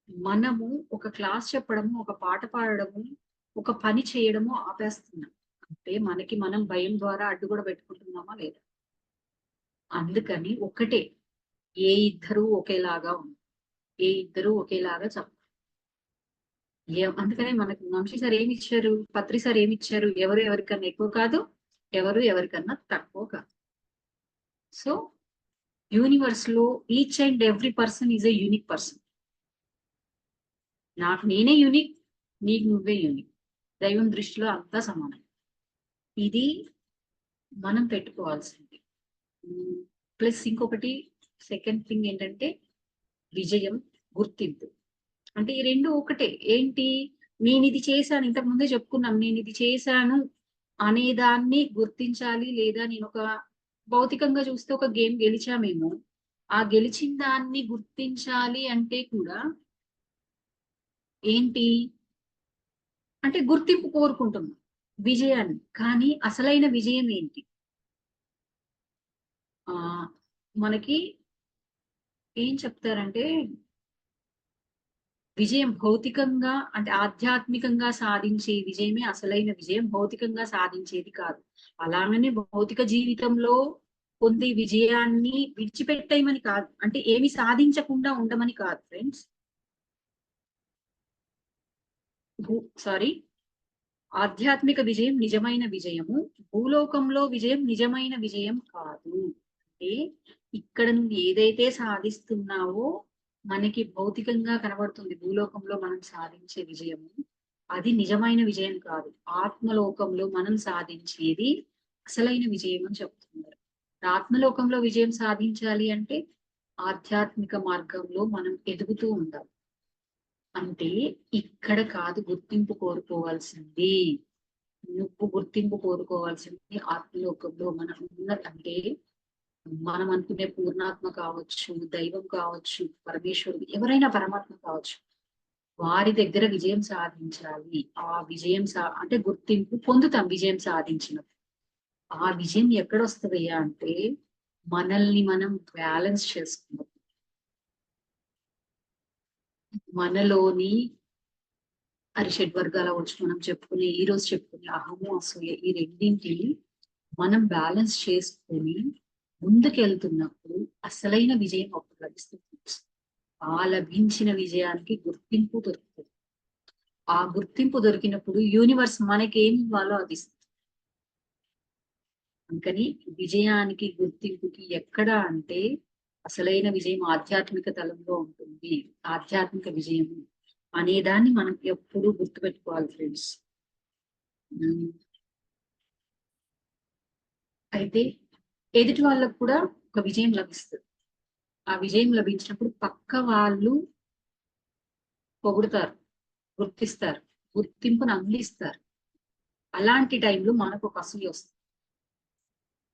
D: మనము ఒక క్లాస్ చెప్పడము, ఒక పాట పాడడము, ఒక పని చేయడము ఆపేస్తున్నాం. అంటే మనకి మనం భయం ద్వారా అడ్డు కూడా పెట్టుకుంటున్నామా లేదా? అందుకని ఒకటే, ఏ ఇద్దరు ఒకేలాగా ఉన్నారు, ఏ ఇద్దరు ఒకేలాగా చెప్పాలి. అందుకనే మనకు వంశీ సార్ ఏమి ఇచ్చారు, పత్రి సార్ ఏమి ఇచ్చారు? ఎవరు ఎవరికన్నా ఎక్కువ కాదు, ఎవరు ఎవరికన్నా తక్కువ కాదు. సో యూనివర్స్ లో each and every person is a unique person. నాకు నేనే యూనిక్, నీకు నువ్వే యూనిక్. దైవం దృష్టిలో అంతా సమానం. ఇది మనం పెట్టుకోవాల్సింది. ప్లస్ ఇంకొకటి సెకండ్ థింగ్ ఏంటంటే విజయం, గుర్తింపు. అంటే ఈ రెండు ఒకటే. ఏంటి? నేను ఇది చేశాను, ఇంతకు ముందే చెప్పుకున్నాం, నేను ఇది చేశాను అనేదాన్ని గుర్తించాలి. లేదా నేను ఒక భౌతికంగా చూస్తే ఒక గేమ్ గెలిచామేమో, ఆ గెలిచిన దాన్ని గుర్తించాలి అంటే కూడా ఏంటి అంటే గుర్తింపు కోరుకుంటున్నాం, విజయాన్ని. కానీ అసలైన విజయం ఏంటి? మనకి ఏం చెప్తారంటే విజయం భౌతికంగా అంటే ఆధ్యాత్మికంగా సాధించే విజయమే అసలైన విజయం, భౌతికంగా సాధించేది కాదు. అలాగనే భౌతిక జీవితంలో పొందే విజయాన్ని విడిచిపెట్టేయమని కాదు, అంటే ఏమి సాధించకుండా ఉండమని కాదు ఫ్రెండ్స్. సారీ, ఆధ్యాత్మిక విజయం నిజమైన విజయము, భూలోకంలో విజయం నిజమైన విజయం కాదు. అంటే ఇక్కడ నువ్వు ఏదైతే సాధిస్తున్నావో మనకి భౌతికంగా కనబడుతుంది భూలోకంలో మనం సాధించే విజయము, అది నిజమైన విజయం కాదు. ఆత్మలోకంలో మనం సాధించేది అసలైన విజయం అని చెప్తున్నారు. ఆత్మలోకంలో విజయం సాధించాలి అంటే ఆధ్యాత్మిక మార్గంలో మనం ఎదుగుతూ ఉండాలి. అంటే ఇక్కడ కాదు గుర్తింపు కోరుకోవాల్సింది, నువ్వు గుర్తింపు కోరుకోవాల్సింది ఆత్మలోకంలో మనం ఉన్నదంటే మనం అనుకునే పూర్ణాత్మ కావచ్చు, దైవం కావచ్చు, పరమేశ్వరుడు ఎవరైనా పరమాత్మ కావచ్చు, వారి దగ్గర విజయం సాధించాలి. ఆ విజయం అంటే గుర్తింపు పొందుతాం విజయం సాధించినప్పుడు. ఆ విజయం ఎక్కడొస్తుందయ్యా అంటే మనల్ని మనం బ్యాలెన్స్ చేసుకున్నప్పుడు, మనలోని షడ్వర్గాల వచ్చి మనం చెప్పుకునే ఈ రోజు చెప్పుకునే అహము అసూయ ఈ రెండింటిని మనం బ్యాలెన్స్ చేసుకొని ముందుకెళ్తున్నప్పుడు అసలైన విజయం అప్పుడు లభిస్తుంది. ఆ లభించిన విజయానికి గుర్తింపు దొరుకుతుంది. ఆ గుర్తింపు దొరికినప్పుడు యూనివర్స్ మనకి ఏమి ఇవ్వాలో అది ఇస్తుంది. అందుకని విజయానికి గుర్తింపుకి ఎక్కడ అంటే అసలైన విజయం ఆధ్యాత్మిక తలంలో ఉంటుంది. ఆధ్యాత్మిక విజయం అనేదాన్ని మనం ఎప్పుడూ గుర్తుపెట్టుకోవాలి ఫ్రెండ్స్. అయితే ఎదుటి వాళ్ళకు కూడా ఒక విజయం లభిస్తుంది. ఆ విజయం లభించినప్పుడు పక్క వాళ్ళు పొగుడుతారు, గుర్తిస్తారు, గుర్తింపును అందిస్తారు. అలాంటి టైంలో మనకు ఒక అసూయ వస్తుంది.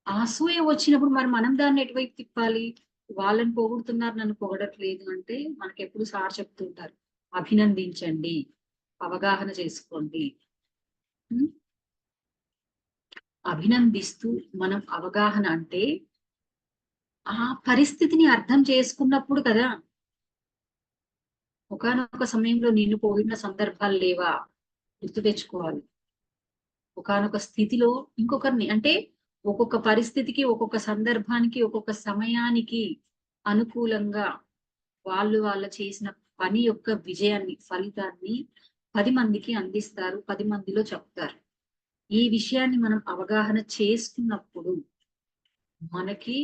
D: ఆ అసూయ వచ్చినప్పుడు మరి మనం దాన్ని ఎటువైపు తిప్పాలి? వాళ్ళని పొగుడుతున్నారు, నన్ను పొగడట్లేదు అంటే మనకి ఎప్పుడు సార్ చెప్తుంటారు, అభినందించండి, అవగాహన చేసుకోండి. అభినందిస్తూ మనం అవగాహన అంటే ఆ పరిస్థితిని అర్థం చేసుకున్నప్పుడు కదా. ఒకానొక సమయంలో నిన్ను పొగిడిన సందర్భాలు లేవా? గుర్తు తెచ్చుకోవాలి. ఒకానొక స్థితిలో ఇంకొకరిని అంటే ఒక్కొక్క పరిస్థితికి, ఒక్కొక్క సందర్భానికి, ఒక్కొక్క సమయానికి అనుకూలంగా వాళ్ళ చేసిన పని యొక్క విజయాన్ని, ఫలితాన్ని 10 మందికి అందిస్తారు, 10 మందిలో చెప్తారు. ఈ విషయాన్ని మనం అవగాహన చేసుకున్నప్పుడు మనకి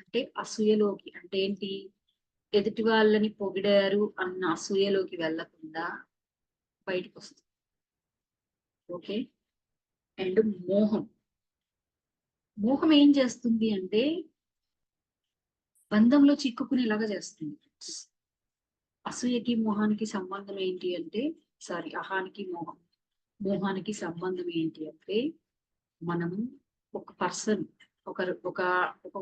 D: అంటే అసూయలోకి అంటే ఏంటి, ఎదుటి వాళ్ళని పొగిడారు అన్న అసూయలోకి వెళ్లకుండా బయటకు వస్తుంది. ఓకే. అండ్ మోహం ఏం చేస్తుంది అంటే బంధంలో చిక్కుకునేలాగా చేస్తుంది. అసూయకి మోహానికి సంబంధం ఏంటి అంటే అహానికి మోహానికి సంబంధం ఏంటి అంటే మనము ఒక పర్సన్ ఒక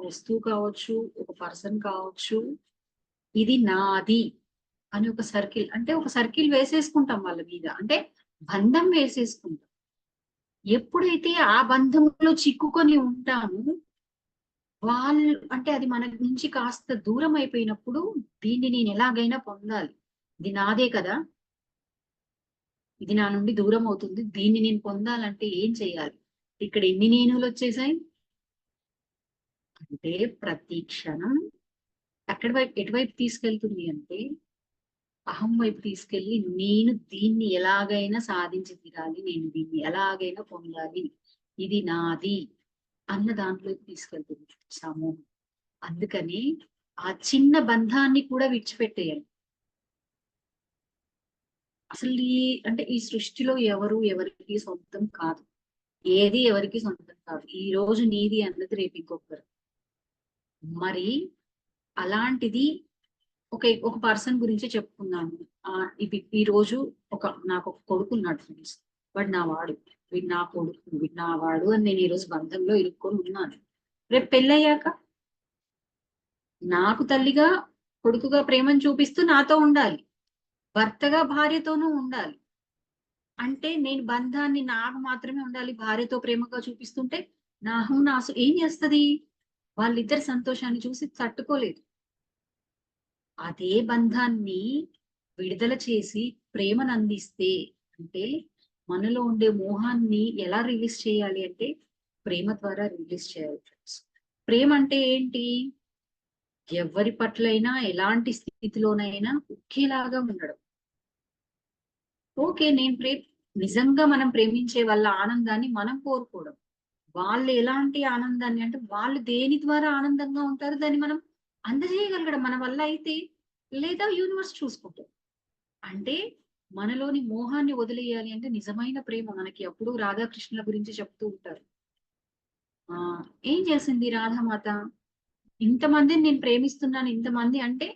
D: వస్తువు కావచ్చు, ఒక పర్సన్ కావచ్చు, ఇది నాది అని ఒక సర్కిల్ అంటే ఒక సర్కిల్ వేసేసుకుంటాం వాళ్ళ మీద, అంటే బంధం వేసేసుకుంటాం. ఎప్పుడైతే ఆ బంధంలో చిక్కుకొని ఉంటాము వాళ్ళు అంటే అది మన నుంచి కాస్త దూరం అయిపోయినప్పుడు దీన్ని నేను ఎలాగైనా పొందాలి, ఇది నాదే కదా, ఇది నా నుండి దూరం అవుతుంది, దీన్ని నేను పొందాలంటే ఏం చేయాలి? ఇక్కడ ఎన్ని నేనులు వచ్చేసాయి అంటే ప్రతి క్షణం ఎటువైపు తీసుకెళ్తుంది అంటే అహం వైపు తీసుకెళ్లి నేను దీన్ని ఎలాగైనా సాధించి తీరాలి, నేను దీన్ని ఎలాగైనా పొందాలి, ఇది నాది అన్న దాంట్లోకి తీసుకెళ్తుంది సమూహం. అందుకని ఆ చిన్న బంధాన్ని కూడా విడిచిపెట్టేయాలి. అసలు ఈ సృష్టిలో ఎవరికి సొంతం కాదు, ఏది ఎవరికి సొంతం కాదు. ఈ రోజు నీది అన్నది రేపు ఇంకొకరు. మరి అలాంటిది ఒక పర్సన్ గురించి చెప్పుకున్నాను. ఈ రోజు నాకు ఒక కొడుకు ఉన్నాడు ఫ్రెండ్స్, వాడు నా వాడు, వీడు నా కొడుకు, వీడు నా వాడు అని నేను ఈ రోజు బంధంలో ఇరుక్కొని ఉన్నాను. రేపు పెళ్ళయ్యాక నాకు తల్లిగా కొడుకుగా ప్రేమను చూపిస్తూ నాతో ఉండాలి, భర్తగా భార్యతోనూ ఉండాలి. అంటే నేను బంధాన్ని నాకు మాత్రమే ఉండాలి, భార్యతో ప్రేమగా చూపిస్తుంటే నా అహం ఏం చేస్తుంది? వాళ్ళిద్దరి సంతోషాన్ని చూసి తట్టుకోలేదు. అదే బంధాన్ని విడుదల చేసి ప్రేమను అందిస్తే, అంటే మనలో ఉండే మోహాన్ని ఎలా రిలీజ్ చేయాలి అంటే ప్రేమ ద్వారా రిలీజ్ చేయాలి ఫ్రెండ్స్. ప్రేమ అంటే ఏంటి? ఎవరి పట్లైనా ఎలాంటి స్థితిలోనైనా ఒకేలాగా ఉండడం. ఓకే, నిజంగా మనం ప్రేమించే వాళ్ళ ఆనందాన్ని మనం కోరుకోవడం. వాళ్ళు ఎలాంటి ఆనందాన్ని అంటే వాళ్ళు దేని ద్వారా ఆనందంగా ఉంటారో దాన్ని మనం అందజేయగలగడం మన వల్ల అయితే, లేదా యూనివర్స్ చూసుకుంటాం. అంటే మనలోని మోహాన్ని వదిలేయాలి అంటే నిజమైన ప్రేమ. మనకి అప్పుడు రాధాకృష్ణుల గురించి చెప్తూ ఉంటారు. ఆ ఏం చేసింది రాధామాత? ఇంతమందిని నేను ప్రేమిస్తున్నాను, ఇంతమంది అంటే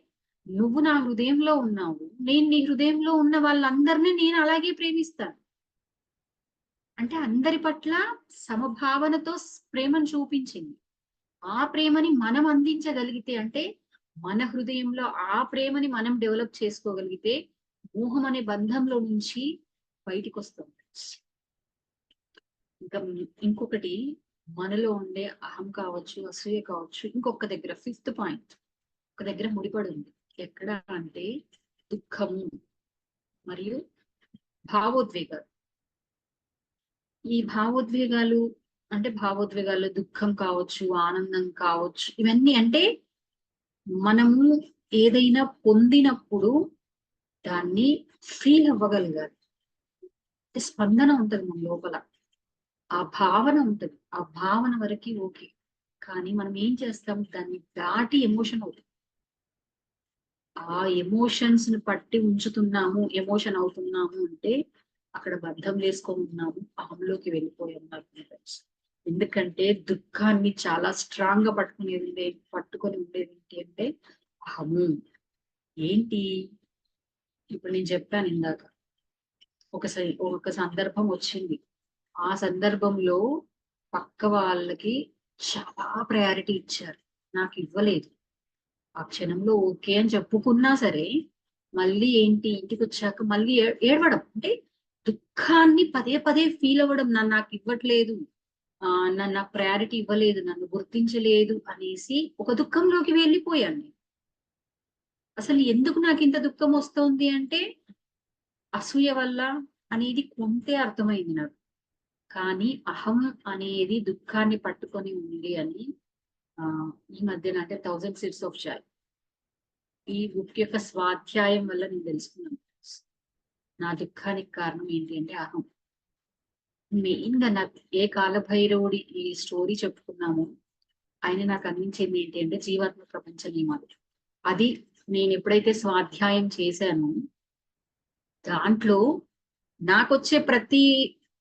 D: నువ్వు నా హృదయంలో ఉన్నావు, నేను నీ హృదయంలో ఉన్న వాళ్ళందరినీ నేను అలాగే ప్రేమిస్తాను. అంటే అందరి పట్ల సమభావనతో ప్రేమను చూపించింది. ఆ ప్రేమని మనం అందించగలిగితే, అంటే మన హృదయంలో ఆ ప్రేమని మనం డెవలప్ చేసుకోగలిగితే మోహం అనే బంధంలో నుంచి బయటికి వస్తాం. ఇంకా ఇంకొకటి, మనలో ఉండే అహం కావచ్చు, అసూయ కావచ్చు, ఇంకొక దగ్గర 5th పాయింట్ ఒక దగ్గర ముడిపడి ఉంది. ఎక్కడ అంటే దుఃఖము మరియు భావోద్వేగాలు. ఈ భావోద్వేగాలు దుఃఖం కావచ్చు, ఆనందం కావచ్చు, ఇవన్నీ అంటే మనము ఏదైనా పొందినప్పుడు దాన్ని ఫీల్ అవ్వగలగాలి. స్పందన ఉంటది మన లోపల, ఆ భావన ఉంటది. ఆ భావన వరకు ఓకే, కానీ మనం ఏం చేస్తాం, దాన్ని దాటి ఎమోషన్ అవుతుంది. ఆ ఎమోషన్స్ ని పట్టి ఉంచుతున్నాము, ఎమోషన్ అవుతున్నాము అంటే అక్కడ బద్ధం వేసుకొని ఉన్నాము, అహంలోకి వెళ్ళిపోయాము. ఎందుకంటే దుఃఖాన్ని చాలా స్ట్రాంగ్ గా పట్టుకొని ఉండేది ఏంటి అంటే అహము. ఏంటి? ఇప్పుడు నేను చెప్పాను ఇందాక, ఒక సందర్భం వచ్చింది. ఆ సందర్భంలో పక్క వాళ్ళకి చాలా ప్రయారిటీ ఇచ్చారు, నాకు ఇవ్వలేదు. ఆ క్షణంలో ఓకే అని చెప్పుకున్నా సరే మళ్ళీ ఏంటి, ఇంటికి వచ్చాక మళ్ళీ ఏడవడం. అంటే దుఃఖాన్ని పదే పదే ఫీల్ అవ్వడం, నాకు ఇవ్వట్లేదు, నాకు ప్రయారిటీ ఇవ్వలేదు, నన్ను గుర్తించలేదు అనేసి ఒక దుఃఖంలోకి వెళ్ళిపోయాను. అసలు ఎందుకు నాకు ఇంత దుఃఖం వస్తుంది అంటే అసూయ వల్ల అనేది కొంతే అర్థమైంది నాకు. కానీ అహం అనేది దుఃఖాన్ని పట్టుకొని ఉంది అని ఈ మధ్యన అంటే 1000 Seeds of Joy ఈ బుక్ యొక్క స్వాధ్యాయం వల్ల నేను తెలుసుకున్నాను. నా దుఃఖానికి కారణం ఏంటి అంటే అహం. మెయిన్ గా నాకు ఏ కాలభైరవుడి ఈ స్టోరీ చెప్పుకున్నాము, ఆయన నాకు అందించింది ఏంటి అంటే జీవాత్మ ప్రపంచ నియమాలు. అది నేను ఎప్పుడైతే స్వాధ్యాయం చేశానో దాంట్లో నాకొచ్చే ప్రతి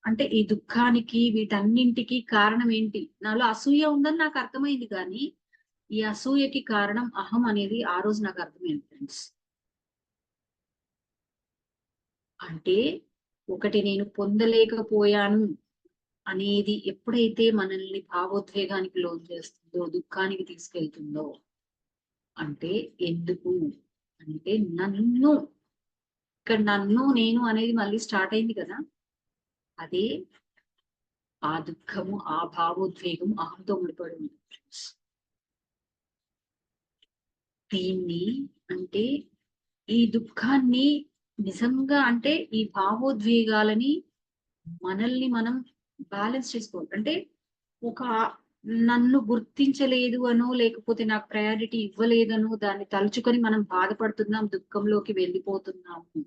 D: అంటే ఈ దుఃఖానికి వీటన్నింటికి కారణం ఏంటి, నాలో అసూయ ఉందని నాకు అర్థమైంది. కానీ ఈ అసూయకి కారణం అహం అనేది ఆ రోజు నాకు అర్థమైంది ఫ్రెండ్స్. అంటే ఒకటి నేను పొందలేకపోయాను అనేది ఎప్పుడైతే మనల్ని భావోద్వేగానికి లోన్ చేస్తుందో, దుఃఖానికి తీసుకెళ్తుందో, అంటే ఎందుకు అంటే నన్ను నేను అనేది మళ్ళీ స్టార్ట్ అయింది కదా. అదే ఆ దుఃఖము, ఆ భావోద్వేగం అహంతో ముడిపడి ఉంది ఫ్రెండ్స్. దీన్ని అంటే ఈ దుఃఖాన్ని నిజంగా అంటే ఈ భావోద్వేగాలని మనల్ని మనం బ్యాలెన్స్ చేసుకోవాలి. అంటే ఒక నన్ను గుర్తించలేదు అనో, లేకపోతే నాకు ప్రయారిటీ ఇవ్వలేదనో దాన్ని తలుచుకొని మనం బాధపడుతున్నాం, దుఃఖంలోకి వెళ్ళిపోతున్నాము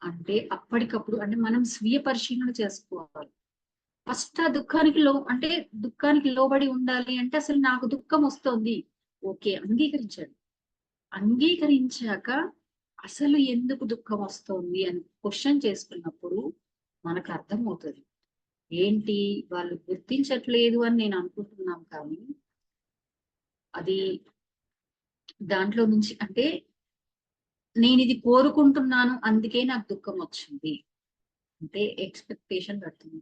D: అంటే అప్పటికప్పుడు అంటే మనం స్వీయ పరిశీలన చేసుకోవాలి. ఫస్ట్ ఆ దుఃఖానికి లోబడి ఉండాలి అంటే అసలు నాకు దుఃఖం వస్తుంది, ఓకే అంగీకరించండి. అంగీకరించాక అసలు ఎందుకు దుఃఖం వస్తుంది అని క్వశ్చన్ చేసుకున్నప్పుడు మనకు అర్థమవుతుంది. ఏంటి, వాళ్ళు గుర్తించట్లేదు అని నేను అనుకుంటున్నాం, కానీ అది దాంట్లో నుంచి అంటే నేను ఇది కోరుకుంటున్నాను అందుకే నాకు దుఃఖం వచ్చింది అంటే ఎక్స్పెక్టేషన్ పెడుతుంది,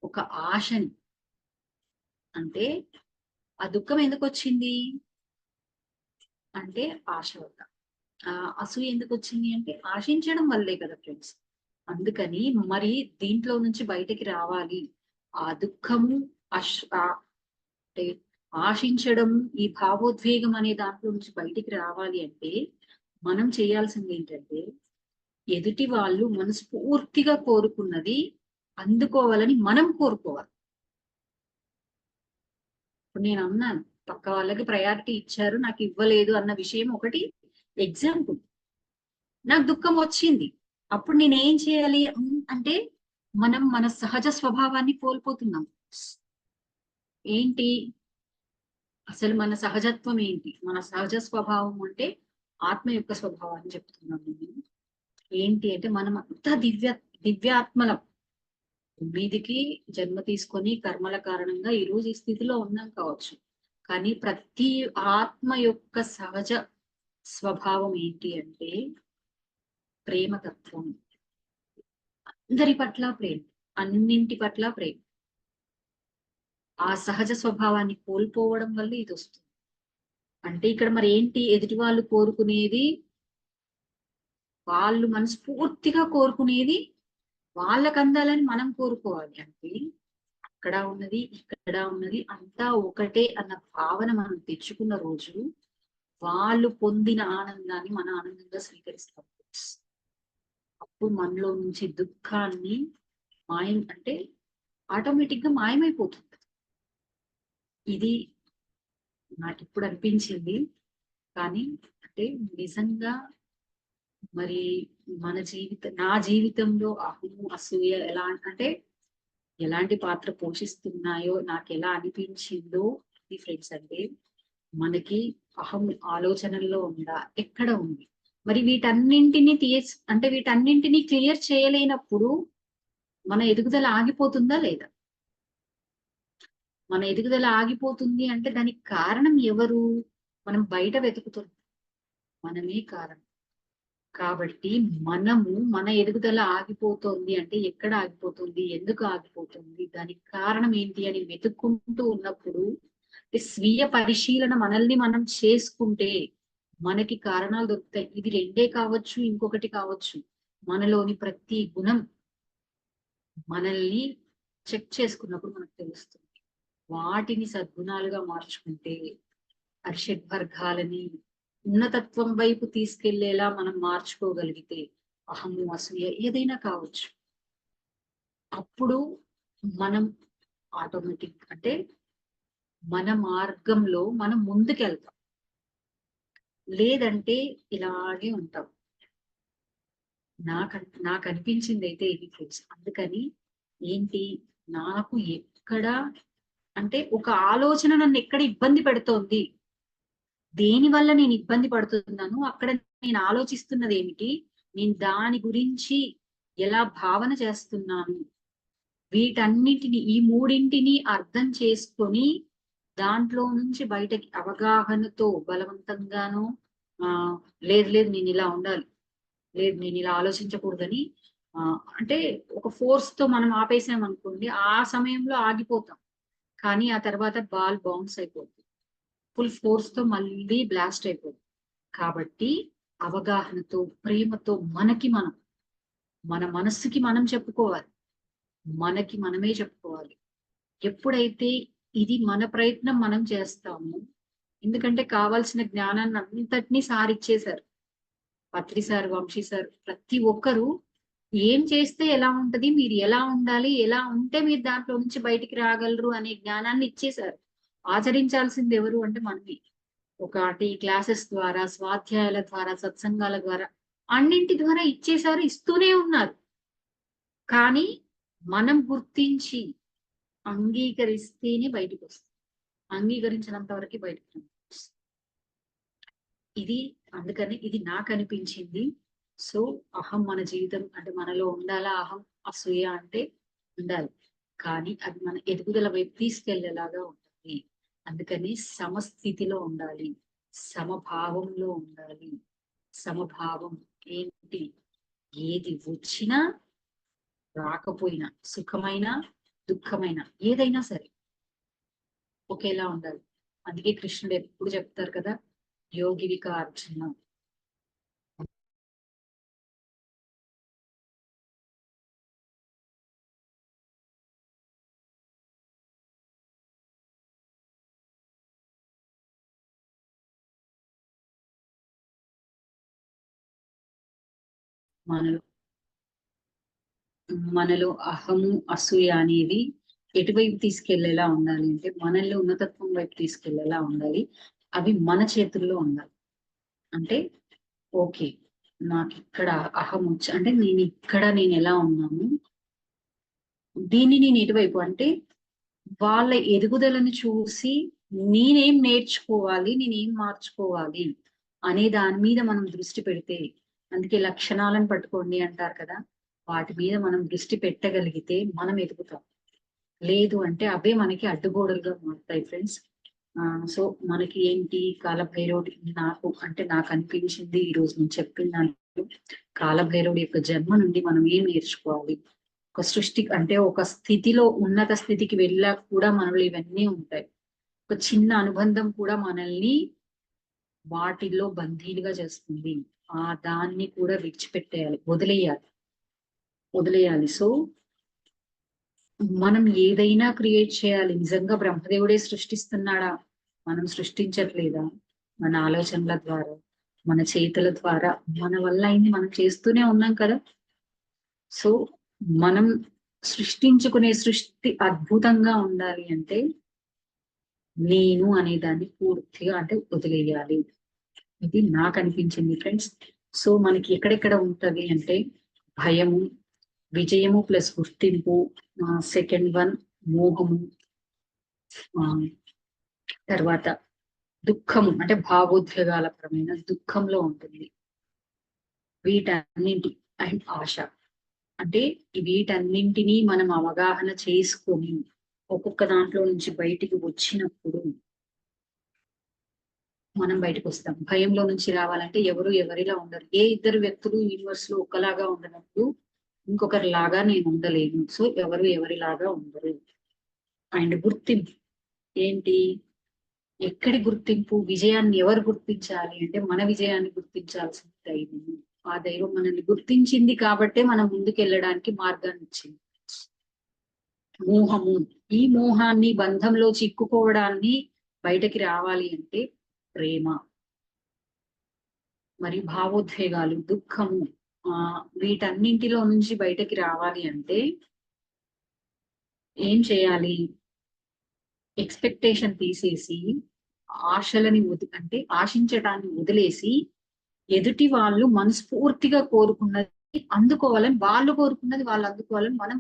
D: ఒక ఆశని. అంటే ఆ దుఃఖం ఎందుకు వచ్చింది అంటే ఆశ వల్ల. అసూయ ఎందుకు వచ్చింది అంటే ఆశించడం వల్లే కదా ఫ్రెండ్స్. అందుకని మరి దీంట్లో నుంచి బయటికి రావాలి, ఆ దుఃఖము అంటే ఆశించడం, ఈ భావోద్వేగం అనే దాంట్లో నుంచి బయటికి రావాలి అంటే మనం చేయాల్సింది ఏంటంటే ఎదుటి వాళ్ళు మనస్ఫూర్తిగా కోరుకున్నది అందుకోవాలని మనం కోరుకోవాలి. ఇప్పుడు నేను అన్నాను పక్క వాళ్ళకి ప్రయారిటీ ఇచ్చారు నాకు ఇవ్వలేదు అన్న విషయం ఒకటి ఎగ్జాంపుల్. నాకు దుఃఖం వచ్చింది, అప్పుడు నేను ఏం చేయాలి అంటే మనం మన సహజ స్వభావాన్ని కోల్పోతున్నాం. ఏంటి అసలు మన సహజత్వం ఏంటి? మన సహజ స్వభావం అంటే ఆత్మ యొక్క స్వభావాన్ని చెప్తున్నాను నేను. ఏంటి అంటే మనం అంతా దివ్యాత్మలం. మీదికి జన్మ తీసుకొని కర్మల కారణంగా ఈ రోజు ఈ స్థితిలో ఉన్నాం కావచ్చు. కానీ ప్రతి ఆత్మ యొక్క సహజ స్వభావం ఏంటి అంటే ప్రేమతత్వం. అందరి పట్ల ప్రేమ, అన్నింటి పట్ల ప్రేమ. ఆ సహజ స్వభావాన్ని కోల్పోవడం వల్ల ఇది వస్తుంది. అంటే ఇక్కడ మరి ఏంటి ఎదుటి వాళ్ళు కోరుకునేది, వాళ్ళు మనస్ఫూర్తిగా కోరుకునేది వాళ్ళకు అందాలని మనం కోరుకోవాలి. అంటే అక్కడ ఉన్నది ఇక్కడ ఉన్నది అంతా ఒకటే అన్న భావన మనం తెచ్చుకున్న రోజు వాళ్ళు పొందిన ఆనందాన్ని మన ఆనందంగా స్వీకరిస్తాం. అప్పుడు మనలో నుంచి దుఃఖాన్ని మాయం అంటే ఆటోమేటిక్ గా మాయమైపోతుంది. ఇది నాకు ఇప్పుడు అనిపించింది. కానీ అంటే నిజంగా మరి నా జీవితంలో అహము అసూయ ఎలా అంటే ఎలాంటి పాత్ర పోషిస్తున్నాయో నాకు ఎలా అనిపించిందో ఇది ఫ్రెండ్స్. అంటే మనకి అహం ఆలోచనల్లో ఉందా, ఎక్కడ ఉంది? మరి వీటన్నింటినీ అంటే వీటన్నింటినీ క్లియర్ చేయలేనప్పుడు మన ఎదుగుదల ఆగిపోతుందా లేదా? మన ఎదుగుదల ఆగిపోతుంది అంటే దానికి కారణం ఎవరు? మనం బయట వెతుకుతున్నాం, మనమే కారణం. కాబట్టి మనము మన ఎదుగుదల ఆగిపోతుంది అంటే ఎక్కడ ఆగిపోతుంది, ఎందుకు ఆగిపోతుంది, దానికి కారణం ఏంటి అని వెతుక్కుంటూ ఉన్నప్పుడు స్వీయ పరిశీలన మనల్ని మనం చేసుకుంటే మనకి కారణాలు దొరుకుతాయి. ఇది రెండే కావచ్చు, ఇంకొకటి కావచ్చు. మనలోని ప్రతి గుణం మనల్ని చెక్ చేసుకున్నప్పుడు మనకు తెలుస్తుంది. వాటిని సద్గుణాలుగా మార్చుకుంటే అరిషడ్ వర్గాలని ఉన్నతత్వం వైపు తీసుకెళ్లేలా మనం మార్చుకోగలిగితే అహము అసూయ ఏదైనా కావచ్చు, అప్పుడు మనం ఆటోమేటిక్ అంటే మన మార్గంలో మనం ముందుకెళ్తాం. లేదంటే ఇలాగే ఉంటాం. నాకు అనిపించింది అయితే ఇది ఫ్రెండ్స్. అందుకని ఏంటి నాకు ఎక్కడ అంటే ఒక ఆలోచన నన్ను ఎక్కడ ఇబ్బంది పెడుతోంది, దేని వల్ల నేను ఇబ్బంది పడుతున్నాను, అక్కడ నేను ఆలోచిస్తున్నది ఏమిటి, నేను దాని గురించి ఎలా భావన చేస్తున్నాను, వీటన్నిటిని ఈ మూడింటిని అర్థం చేసుకొని దాంట్లో నుంచి బయటకి అవగాహనతో బలవంతంగానో లేదు లేదు నేను ఇలా ఉండాలి, లేదు నేను ఇలా ఆలోచించకూడదని అంటే ఒక ఫోర్స్ తో మనం ఆపేసాం అనుకోండి, ఆ సమయంలో ఆగిపోతాం. కానీ ఆ తర్వాత బాల్ బౌన్స్ అయిపోతుంది, ఫుల్ ఫోర్స్ తో మళ్ళీ బ్లాస్ట్ అయిపోతుంది. కాబట్టి అవగాహనతో ప్రేమతో మన మనస్సుకి మనం చెప్పుకోవాలి, మనకి మనమే చెప్పుకోవాలి. ఎప్పుడైతే ఇది మన ప్రయత్నం మనం చేస్తాము, ఎందుకంటే కావాల్సిన జ్ఞానాన్ని అంతటినీ సార్ ఇచ్చేశారు. పత్రి సార్, వంశీ సార్, ప్రతి ఒక్కరు ఏం చేస్తే ఎలా ఉంటది, మీరు ఎలా ఉండాలి, ఎలా ఉంటే మీరు దాంట్లో నుంచి బయటికి రాగలరు అనే జ్ఞానాన్ని ఇచ్చేశారు. ఆచరించాల్సింది ఎవరు అంటే మనమే. ఒకటి క్లాసెస్ ద్వారా, స్వాధ్యాయాల ద్వారా, సత్సంగాల ద్వారా, అన్నింటి ద్వారా ఇచ్చేశారు, ఇస్తూనే ఉన్నారు. కానీ మనం గుర్తించి అంగీకరిస్తేనే బయటకు వస్తుంది. అంగీకరించినంత వరకు బయటకు రాదు. ఇది అందుకని ఇది నాకు అనిపించింది. సో అహం మన జీవితం అంటే మనలో ఉండాలా, అహం అసూయ అంటే ఉండాలి. కానీ అది మన ఎదుగుదల వైపు తీసుకెళ్లేలాగా ఉండాలి. అందుకని సమస్థితిలో ఉండాలి, సమభావంలో ఉండాలి. సమభావం ఏంటి? ఏది వచ్చినా రాకపోయినా, సుఖమైన దుఃఖమైన ఏదైనా సరే ఒకేలా ఉండాలి. అందుకే కృష్ణుడు ఎప్పుడు చెప్తారు కదా, యోగివిక అర్జున మనలో మనలో అహము అసూయ అనేవి ఎటువైపు తీసుకెళ్లేలా ఉండాలి అంటే మనల్ని ఉన్నతత్వం వైపు తీసుకెళ్లేలా ఉండాలి. అవి మన చేతుల్లో ఉండాలి. అంటే ఓకే, నాకు ఇక్కడ అహం అంటే నేను ఎలా ఉన్నాను, దీన్ని నేను ఎటువైపు అంటే వాళ్ళ ఎదుగుదలను చూసి నేనేం నేర్చుకోవాలి, నేనేం మార్చుకోవాలి అనే దాని మీద మనం దృష్టి పెడితే, అందుకే లక్షణాలను పట్టుకోండి అంటారు కదా, వాటి మీద మనం దృష్టి పెట్టగలిగితే మనం ఎదుగుతాం. లేదు అంటే అవే మనకి అడ్డుగోడలుగా మారుతాయి ఫ్రెండ్స్. సో మనకి ఏంటి, కాలభైరవుడి నాకు అనిపించింది ఈ రోజు నేను చెప్పిన దాంట్లో, కాలభైరవుడి యొక్క జన్మ నుండి మనం ఏం నేర్చుకోవాలి. ఒక సృష్టి అంటే ఒక స్థితిలో ఉన్నత స్థితికి వెళ్ళాక కూడా మనలో ఇవన్నీ ఉంటాయి. ఒక చిన్న అనుబంధం కూడా మనల్ని వాటిల్లో బందీలుగా చేస్తుంది. దాన్ని కూడా విడిచిపెట్టేయాలి, వదిలేయాలి. సో మనం ఏదైనా క్రియేట్ చేయాలి. నిజంగా బ్రహ్మదేవుడే సృష్టిస్తున్నాడా? మనం సృష్టించట్లేదా? మన ఆలోచనల ద్వారా, మన చేతుల ద్వారా, మన వల్ల అయింది మనం చేస్తూనే ఉన్నాం కదా. సో మనం సృష్టించుకునే సృష్టి అద్భుతంగా ఉండాలి అంటే నేను అనేదాన్ని పూర్తిగా అంటే వదిలేయాలి. ఇది నాకు అనిపించింది ఫ్రెండ్స్. సో మనకి ఎక్కడెక్కడ ఉంటది అంటే భయము, విజయము ప్లస్ గుర్తింపు, సెకండ్ వన్ మోహము, తర్వాత దుఃఖము అంటే భావోద్వేగాల పరమైన దుఃఖంలో ఉంటుంది. వీటన్నింటి అండ్ ఆశ అంటే వీటన్నింటినీ మనం అవగాహన చేసుకొని ఒక్కొక్క దాంట్లో నుంచి బయటికి వచ్చినప్పుడు మనం బయటకు వస్తాం. భయంలో నుంచి రావాలంటే ఎవరిలా ఉండరు. ఏ ఇద్దరు వ్యక్తులు యూనివర్స్ లో ఒకలాగా ఉండనప్పుడు ఇంకొకరి లాగా నేను ఉండలేను. సో ఎవరిలాగా ఉండరు. అండ్ గుర్తింపు ఏంటి, ఎక్కడి గుర్తింపు, విజయాన్ని ఎవరు గుర్తించాలి అంటే మన విజయాన్ని గుర్తించాల్సిన దైవం. ఆ దైవం మనల్ని గుర్తించింది కాబట్టే మనం ముందుకెళ్ళడానికి మార్గాన్ని ఇచ్చింది. మోహము, ఈ మోహాన్ని బంధంలో చిక్కుకోవడాన్ని బయటకి రావాలి అంటే ప్రేమ, మరి భావోద్వేగాలు, దుఃఖము, వీటన్నింటిలో నుంచి బయటకి రావాలి అంటే ఏం చేయాలి? ఎక్స్పెక్టేషన్ తీసేసి ఆశలని అంటే ఆశించటాన్ని వదిలేసి ఎదుటి వాళ్ళు మనస్ఫూర్తిగా కోరుకున్నది అందుకోవాలని, వాళ్ళు కోరుకున్నది వాళ్ళు అందుకోవాలని మనం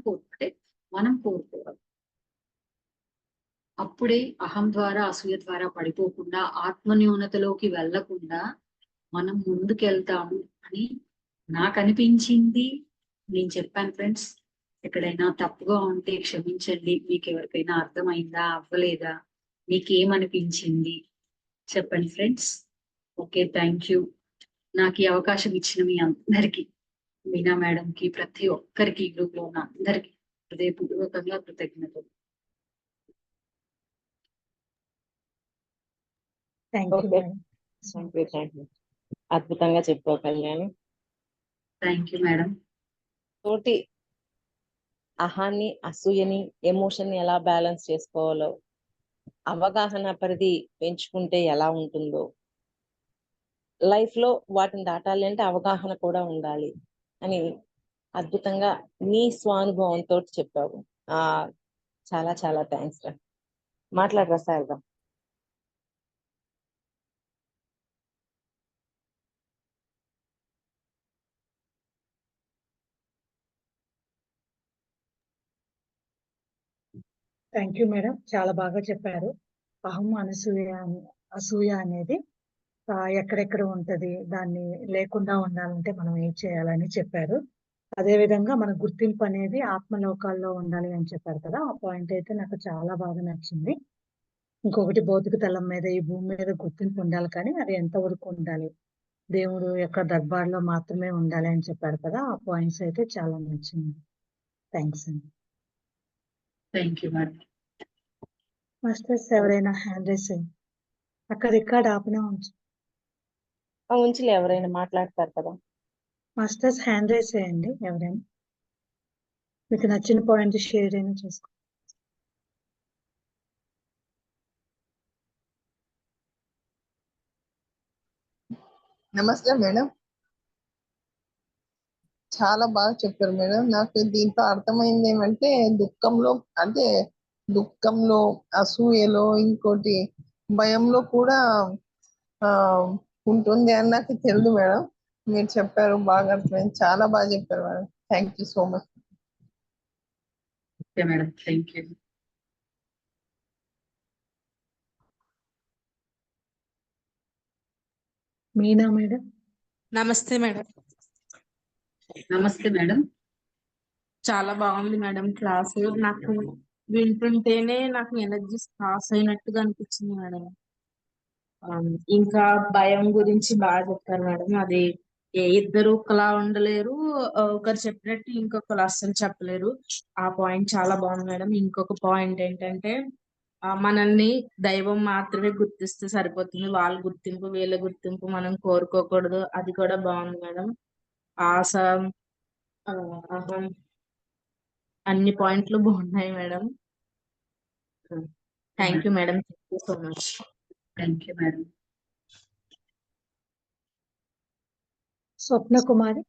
D: కోరుకోవాలి. అప్పుడే అహం ద్వారా అసూయ ద్వారా పడిపోకుండా ఆత్మన్యూనతలోకి వెళ్లకుండా మనం ముందుకెళ్తాము అని నాకు అనిపించింది. నేను చెప్పాను ఫ్రెండ్స్. ఎక్కడైనా తప్పుగా ఉంటే క్షమించండి. మీకు ఎవరికైనా అర్థమైందా, అవ్వలేదా, మీకేమనిపించింది చెప్పండి ఫ్రెండ్స్. Okay, thank you. నాకు ఈ అవకాశం ఇచ్చిన మీ అందరికి, మీనా మేడం కి, ప్రతి ఒక్కరికి, గ్రూప్ లో ఉన్న అందరికి హృదయపూర్వకంగా కృతజ్ఞతలు.
A: Thank you
C: okay,
A: madam.
C: Thank you. అద్భుతంగా చెప్పావు కళ్యాణి.
D: Thank you madam.
C: తోటి అహాన్ని, అసూయని, ఎమోషన్ ని ఎలా బ్యాలెన్స్ చేసుకోవాలో, అవగాహన పరిధి పెంచుకుంటే ఎలా ఉంటుందో, లైఫ్ లో వాటిని దాటాలి అంటే అవగాహన కూడా ఉండాలి అని అద్భుతంగా నీ స్వానుభవంతో చెప్పావు. చాలా చాలా థ్యాంక్స్ రా. మాట్లాడరా సార్గా.
A: థ్యాంక్ యూ మేడం, చాలా బాగా చెప్పారు. అహం అసూయ అనేది ఎక్కడెక్కడ ఉంటది, దాన్ని లేకుండా ఉండాలంటే మనం ఏం చేయాలని చెప్పారు. అదే విధంగా మన గుర్తింపు అనేది ఆత్మలోకాల్లో ఉండాలి అని చెప్పారు కదా. ఆ పాయింట్ అయితే నాకు చాలా బాగా నచ్చింది. ఇంకొకటి భౌతిక తలం మీద, ఈ భూమి మీద గుర్తింపు ఉండాలి, కానీ అది ఎంతవరకు ఉండాలి, దేవుడు యొక్క దర్బార్లో మాత్రమే ఉండాలి అని చెప్పారు కదా. ఆ పాయింట్స్ అయితే చాలా నచ్చింది. థ్యాంక్స్ అండి.
D: Thank you madam.
A: మాస్టర్స్ ఎవరైనా హ్యాండ్ రైస్ అక్కడ రికార్డ్ ఆపినా ఉంచు.
C: ఉంచులే, ఎవరైనా మాట్లాడతారు కదా.
A: మాస్టర్స్ హ్యాండ్ రైస్ చేయండి ఎవరైనా, మీకు నచ్చిన పాయింట్ షేర్ అయినా చేసుకో.
E: నమస్తే మేడం. చాలా బాగా చెప్పారు మేడం. నాకు దీంట్లో అర్థమైంది ఏమంటే దుఃఖంలో, అసూయలో, ఇంకోటి భయంలో కూడా ఆ ఉంటుంది అని నాకు తెలియదు మేడం. మీరు చెప్పారు, బాగా అర్థమైంది. చాలా బాగా చెప్పారు madam. Thank you so much.
D: Okay madam, thank you.
A: Meena madam.
F: నమస్తే మేడం.
D: నమస్తే మేడం.
F: చాలా బాగుంది మేడం క్లాస్. నాకు వింటుంటేనే నాకు ఎనర్జీస్ పాస్ అయినట్టుగా అనిపించింది మేడం. ఇంకా భయం గురించి బాగా చెప్పారు మేడం. అది ఇద్దరు ఒకలా ఉండలేరు, ఒకరు చెప్పినట్టు ఇంకొకరు అస్సలు చెప్పలేరు. ఆ పాయింట్ చాలా బాగుంది మేడం. ఇంకొక పాయింట్ ఏంటంటే మనల్ని దైవం మాత్రమే గుర్తిస్తే సరిపోతుంది, వాళ్ళ గుర్తింపు వీళ్ళ గుర్తింపు మనం కోరుకోకూడదు. అది కూడా బాగుంది మేడం. ఆశ, అహం, అన్ని పాయింట్లు బాగున్నాయి madam. Thank you madam. Thank you so much.
D: Thank you madam.
A: Swapna Kumari.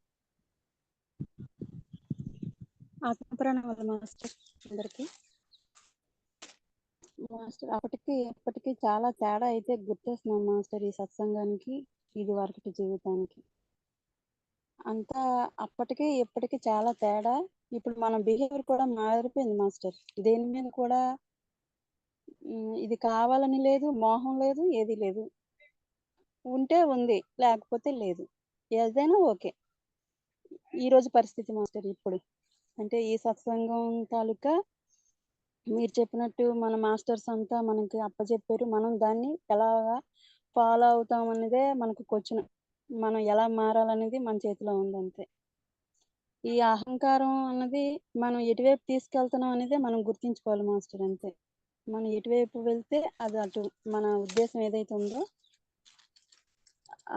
G: ఆత్మప్రణామాలు మాస్టర్ అందరికి. మాస్టర్ అప్పటికి ఇప్పటికి చాలా తేడా అయితే గుర్తొస్తున్నాం మాస్టర్, ఈ సత్సంగానికి ఇది వరకటి జీవితానికి. అంతా అప్పటికి ఇప్పటికి చాలా తేడా. ఇప్పుడు మన బిహేవియర్ కూడా మారిపోయింది మాస్టర్. దేని మీద కూడా ఇది కావాలని లేదు, మోహం లేదు, ఏది లేదు. ఉంటే ఉంది, లేకపోతే లేదు. ఏదైనా ఓకే. ఈ రోజు పరిస్థితి మాస్టర్ ఇప్పుడు అంటే ఈ సత్సంగం తాలూకా మీరు చెప్పినట్టు మన మాస్టర్స్ అంతా మనకి అప్పచెప్పారు. మనం దాన్ని ఎలాగా ఫాలో అవుతాం అనేదే మనకు క్వశ్చన్. మనం ఎలా మారాలనేది మన చేతిలో ఉంది అంతే. ఈ అహంకారం అన్నది మనం ఎటువైపు తీసుకెళ్తున్నాం అనేది మనం గుర్తించుకోవాలి మాస్టర్ అంతే. మనం ఎటువైపు వెళ్తే అది అటు మన ఉద్దేశం ఏదైతే ఉందో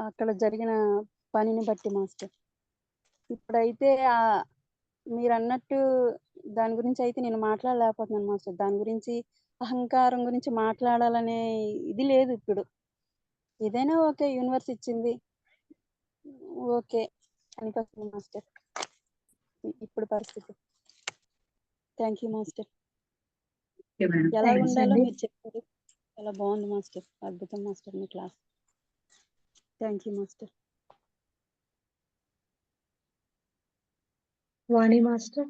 G: అక్కడ జరిగిన పనిని బట్టి మాస్టర్. ఇప్పుడైతే మీరు అన్నట్టు దాని గురించి అయితే నేను మాట్లాడలేకపోతున్నాను మాస్టర్. దాని గురించి అహంకారం గురించి మాట్లాడాలనే ఇది లేదు ఇప్పుడు. ఏదైనా ఓకే, యూనివర్స్ ఇచ్చింది ఓకే అనిపిస్తుంది మాస్టర్ ఇప్పుడు పరిస్థితి. Thank you master. ఎలా ఉండాలో మీరు చెప్పారు, చాలా బాగుంది మాస్టర్. అద్భుతం master me class. Thank you master.
A: Vani master.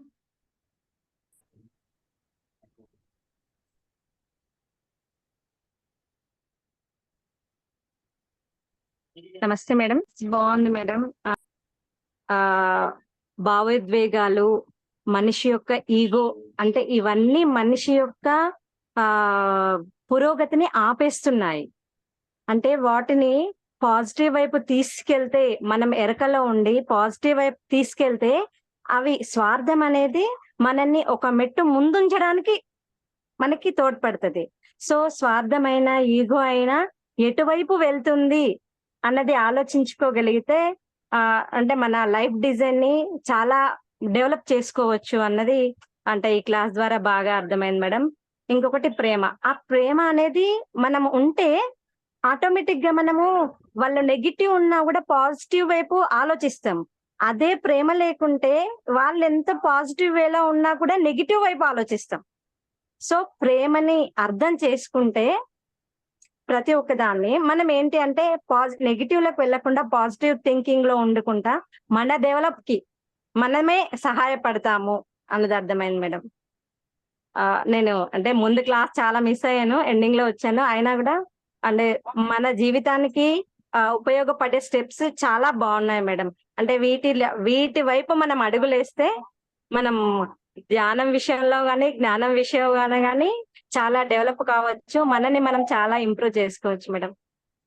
H: నమస్తే మేడం. బాగుంది మేడం. భావోద్వేగాలు, మనిషి యొక్క ఈగో, అంటే ఇవన్నీ మనిషి యొక్క పురోగతిని ఆపేస్తున్నాయి. అంటే వాటిని పాజిటివ్ వైపు తీసుకెళ్తే, మనం ఎరకలో ఉండి పాజిటివ్ వైపు తీసుకెళ్తే అవి స్వార్థం అనేది మనల్ని ఒక మెట్టు ముందుంచడానికి మనకి తోడ్పడుతుంది. సో స్వార్థమైన ఈగో అయినా ఎటువైపు వెళ్తుంది అన్నది ఆలోచించుకోగలిగితే అంటే మన లైఫ్ డిజైన్ ని చాలా డెవలప్ చేసుకోవచ్చు అన్నది అంటే ఈ క్లాస్ ద్వారా బాగా అర్థమైంది మేడం. ఇంకొకటి ప్రేమ. ఆ ప్రేమ అనేది మనం ఉంటే ఆటోమేటిక్ గా మనము వాళ్ళు నెగిటివ్ ఉన్నా కూడా పాజిటివ్ వైపు ఆలోచిస్తాం. అదే ప్రేమ లేకుంటే వాళ్ళు ఎంత పాజిటివ్ వేలో ఉన్నా కూడా నెగిటివ్ వైపు ఆలోచిస్తాం. సో ప్రేమని అర్థం చేసుకుంటే ప్రతి ఒక్క దాన్ని మనం ఏంటి అంటే నెగిటివ్ లకు వెళ్లకుండా పాజిటివ్ థింకింగ్ లో ఉండుకుంటా మన డెవలప్ కి మనమే సహాయపడతాము అన్నది అర్థమైంది మేడం. నేను అంటే ముందు క్లాస్ చాలా మిస్ అయ్యాను, ఎండింగ్ లో వచ్చాను. అయినా కూడా అంటే మన జీవితానికి ఉపయోగపడే స్టెప్స్ చాలా బాగున్నాయి మేడం. అంటే వీటి వైపు మనం అడుగులేస్తే మనం ధ్యానం విషయంలో కానీ జ్ఞానం విషయంలో కానీ చాలా డెవలప్ కావచ్చు, మనని మనం చాలా ఇంప్రూవ్ చేసుకోవచ్చు మేడం.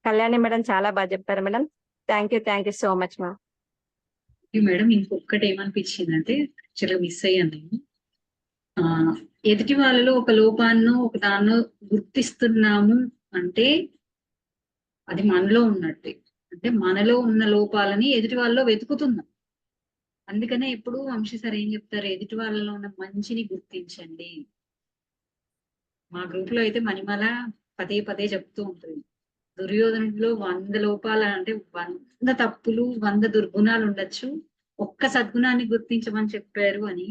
H: కళ్యాణి మేడం చాలా బాగా చెప్పారు madam. Thank you so much ma'am.
D: Madam ఇంకొకటి ఏమనిపించిందంటే యాక్చువల్గా మిస్ అయ్యాను నేను. ఎదుటి వాళ్ళలో ఒక లోపాన్ని ఒక దాన్ని గుర్తిస్తున్నాము అంటే అది మనలో ఉన్నట్టే. అంటే మనలో ఉన్న లోపాలని ఎదుటి వాళ్ళలో వెతుకుతున్నాం. అందుకనే ఎప్పుడు వంశీ సార్ ఏం చెప్తారు, ఎదుటి వాళ్ళలో ఉన్న మంచిని గుర్తించండి. మా గ్రూప్ లో అయితే మణిమాల పదే పదే చెప్తూ ఉంటుంది, దుర్యోధనుడిలో 100 లోపాలు అంటే 100 తప్పులు 100 దుర్గుణాలు ఉండొచ్చు, ఒక్క సద్గుణాన్ని గుర్తించమని చెప్పారు అని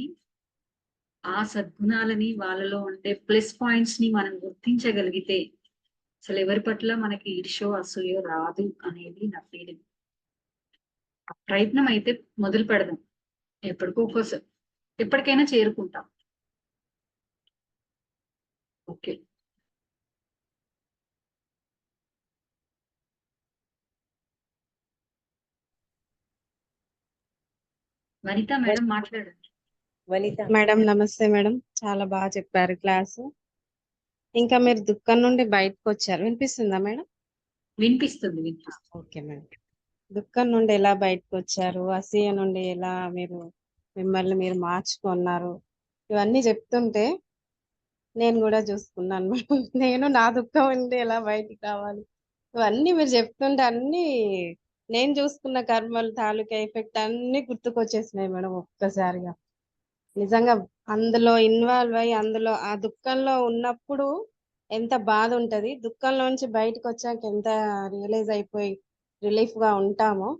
D: ఆ సద్గుణాలని వాళ్ళలో ఉండే ప్లస్ పాయింట్స్ ని మనం గుర్తించగలిగితే అసలు ఎవరి పట్ల మనకి ఈర్ష్యో అసూయో రాదు అనేది నా ఫీలింగ్. ఆ ప్రయత్నం అయితే మొదలు పెడదాం. ఎప్పటికైనా చేరుకుంటాం. ఓకే. వనిత మేడం మాట్లాడండి.
C: వనిత
I: మేడం నమస్తే మేడం, చాలా బాగా చెప్పారు క్లాసు. ఇంకా మీరు దుఃఖం నుండి బయటకు వచ్చారు, వినిపిస్తుందా మేడం?
D: వినిపిస్తుంది.
I: Okay madam. దుఃఖం నుండి ఎలా బయటకు వచ్చారు, అసూయ నుండి ఎలా మిమ్మల్ని మీరు మార్చుకున్నారు, ఇవన్నీ చెప్తుంటే నేను కూడా చూసుకున్నాను మేడం. నేను నా దుఃఖం నుండి ఎలా బయటికి రావాలి, ఇవన్నీ మీరు చెప్తుంటే అన్ని నేను చూసుకున్న కర్మలు తాలూకా ఎఫెక్ట్ అన్ని గుర్తుకొచ్చేసినాయి మేడం ఒక్కసారిగా. నిజంగా అందులో ఇన్వాల్వ్ అయ్యి అందులో ఆ దుఃఖంలో ఉన్నప్పుడు ఎంత బాధ ఉంటది, దుఃఖంలోంచి బయటకు వచ్చాక ఎంత రియలైజ్ అయిపోయి రిలీఫ్ గా ఉంటామో.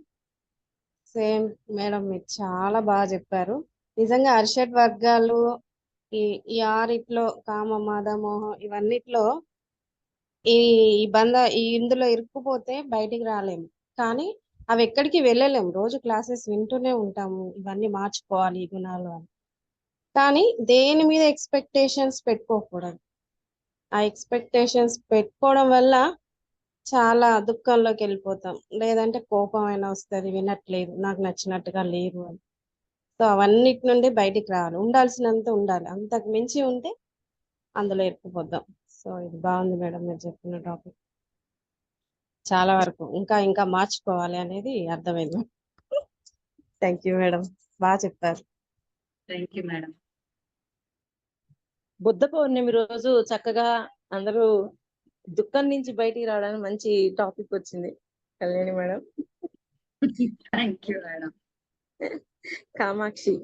I: సేమ్ మేడం, మీరు చాలా బాగా చెప్పారు. నిజంగా అరిషడ్ వర్గాలు ఈ ఈ ఆరిట్లో కామ మాద మోహం ఇవన్నిట్లో ఈ ఇందులో ఇరుక్కుపోతే బయటికి రాలేము. కానీ అవి ఎక్కడికి వెళ్ళలేము, రోజు క్లాసెస్ వింటూనే ఉంటాము ఇవన్నీ మార్చుకోవాలి ఈ గుణాలు అని. కానీ దేని మీద ఎక్స్పెక్టేషన్స్ పెట్టుకోకూడదు. ఆ ఎక్స్పెక్టేషన్స్ పెట్టుకోవడం వల్ల చాలా దుఃఖంలోకి వెళ్ళిపోతాం. లేదంటే కోపం అయినా వస్తుంది, వినట్లేదు, నాకు నచ్చినట్టుగా లేరు అని. సో అవన్నిటి నుండి బయటికి రావాలి, ఉండాల్సినంత ఉండాలి, అంతకు మించి ఉంటే అందులో ఇరుక్కుపోద్దాం. సో ఇది బాగుంది మేడం మీరు చెప్పిన టాపిక్. చాలా వరకు ఇంకా ఇంకా మార్చుకోవాలి అనేది అర్థమైంది. థ్యాంక్ యూ మేడం, బాగా చెప్పారు.
D: Thank you madam.
C: Buddha Purnima రోజు చక్కగా అందరూ దుఃఖం నుంచి బయటికి రావడానికి మంచి టాపిక్ వచ్చింది Kalyani madam.
D: Thank you madam.
C: Kamakshi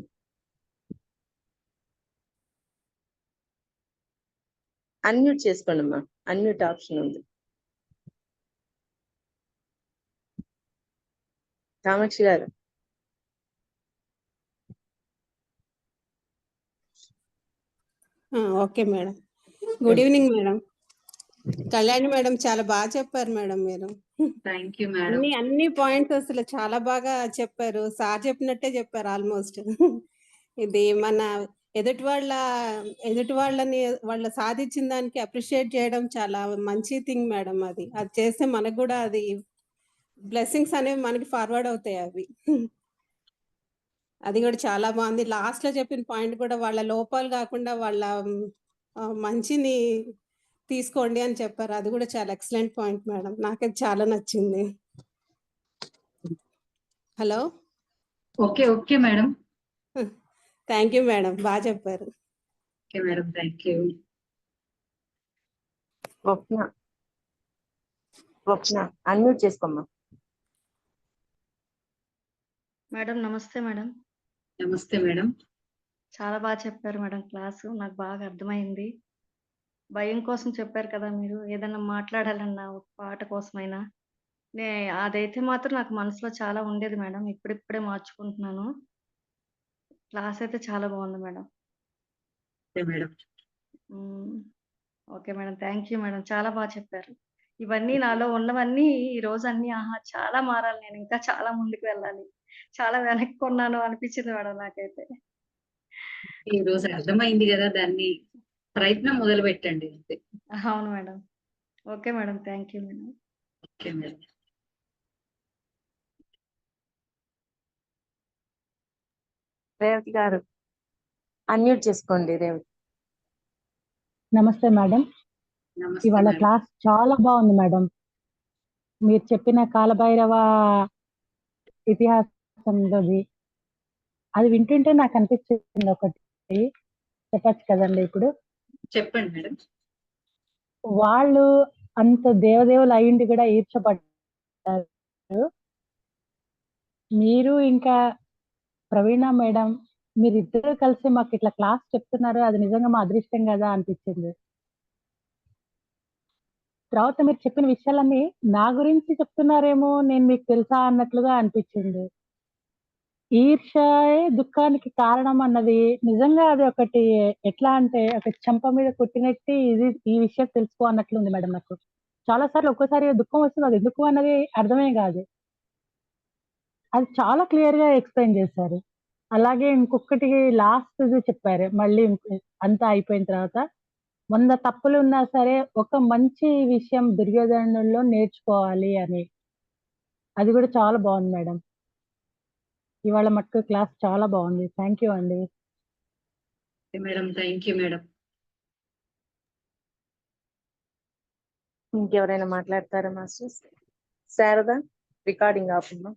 C: unmute చేసుకోండి అమ్మా, అన్మ్యూట్ ఆప్షన్ ఉంది. కామాక్షి గారు
J: okay madam. Good evening madam. Kalyani madam చాలా బాగా చెప్పారు మేడం మీరు.
D: Thank you madam.
J: అన్ని పాయింట్స్ అసలు చాలా బాగా చెప్పారు. సార్ చెప్పినట్టే చెప్పారు ఆల్మోస్ట్. ఇది మన ఎదుటి వాళ్ళని వాళ్ళ సాధించిన దానికి అప్రిషియేట్ చేయడం చాలా మంచి థింగ్ మేడం. అది చేస్తే మనకు కూడా అది బ్లెస్సింగ్స్ అనేవి మనకి ఫార్వర్డ్ అవుతాయి అవి. అది కూడా చాలా బాగుంది. లాస్ట్ లో చెప్పిన పాయింట్ కూడా వాళ్ళ లోపాలు కాకుండా వాళ్ళ మంచిని తీసుకోండి అని చెప్పారు. అది కూడా చాలా ఎక్సలెంట్ పాయింట్ మేడం, నాకైతే చాలా నచ్చింది. Hello.
D: Okay madam.
J: Thank you madam, బాగా చెప్పారు.
D: Okay madam, thank you.
C: Swapna unmute చేసుకోమ్మా.
K: మేడం నమస్తే మేడం.
D: నమస్తే మేడం.
K: చాలా బాగా చెప్పారు మేడం క్లాసు, నాకు బాగా అర్థమైంది. భయం కోసం చెప్పారు కదా మీరు, ఏదైనా మాట్లాడాలన్నా ఒక పాట కోసమైనా అదైతే మాత్రం నాకు మనసులో చాలా ఉండేది మేడం, ఇప్పుడిప్పుడే మార్చుకుంటున్నాను. క్లాస్ అయితే చాలా బాగుంది madam. Okay madam, thank you madam, చాలా బాగా చెప్పారు. ఇవన్నీ నాలో ఉన్నవన్నీ ఈ రోజు అన్ని చాలా మారాలి, నేను ఇంకా చాలా ముందుకు వెళ్ళాలి, చాలా వెనక్కి కొన్నాను అనిపించింది మేడం నాకైతే.
D: ఈ రోజు అర్థమైంది కదా, దాన్ని ప్రయత్నం మొదలు పెట్టండి అంతే.
K: అవును madam. Okay madam, thank you madam.
D: Okay madam.
C: Revathi గారు అన్మ్యూట్ చేసుకోండి. రేవతి
L: నమస్తే మేడం.
D: నమస్తే
L: ఇవాళ
D: మేడం.
L: క్లాస్ చాలా బాగుంది మేడం. మీరు చెప్పిన కాలభైరవ ఇతిహాసంలోది అది వింటుంటే నాకు అనిపించింది ఒకటి, చెప్పచ్చు కదండి ఇప్పుడు?
D: చెప్పండి మేడం.
L: వాళ్ళు అంత దేవదేవులు అయ్యుండి కూడా ఈర్చపడ్డారు. మీరు ఇంకా ప్రవీణ మేడం మీరిద్దరూ కలిసి మాకు ఇట్లా క్లాస్ చెప్తున్నారు, అది నిజంగా మా అదృష్టం కదా అనిపించింది. తర్వాత మీరు చెప్పిన విషయాలన్నీ నా గురించి చెప్తున్నారేమో, నేను మీకు తెలుసా అన్నట్లుగా అనిపించింది. ఈర్ష్యే దుఃఖానికి కారణం అన్నది నిజంగా అది ఒకటి ఎట్లా అంటే ఒక చెంప మీద కొట్టినట్టు ఇది ఈ విషయం తెలుసుకో అన్నట్లుంది మేడం నాకు. చాలా సార్లు ఒక్కోసారి దుఃఖం వస్తుంది అది ఎందుకు అన్నది అర్థమే కాదు. అది చాలా క్లియర్‌గా ఎక్స్‌ప్లెయిన్ చేశారు. అలాగే ఇంకొకటి లాస్ట్‌ది చెప్పారు. మళ్ళీ అంతా అయిపోయిన తర్వాత 100 తప్పులున్నా సరే ఒక మంచి విషయం దుర్యోధనుడిలో నేర్చుకోవాలి అని. అది కూడా చాలా బాగుంది మేడం. ఇవాళ మటుకు క్లాస్ చాలా బాగుంది. థ్యాంక్ యూ అండి.
D: Madam thank you madam.
C: ఇంకెవరైనా మాట్లాడతారా మాస్టర్స్? శారద రికార్డింగ్ ఆపుందా?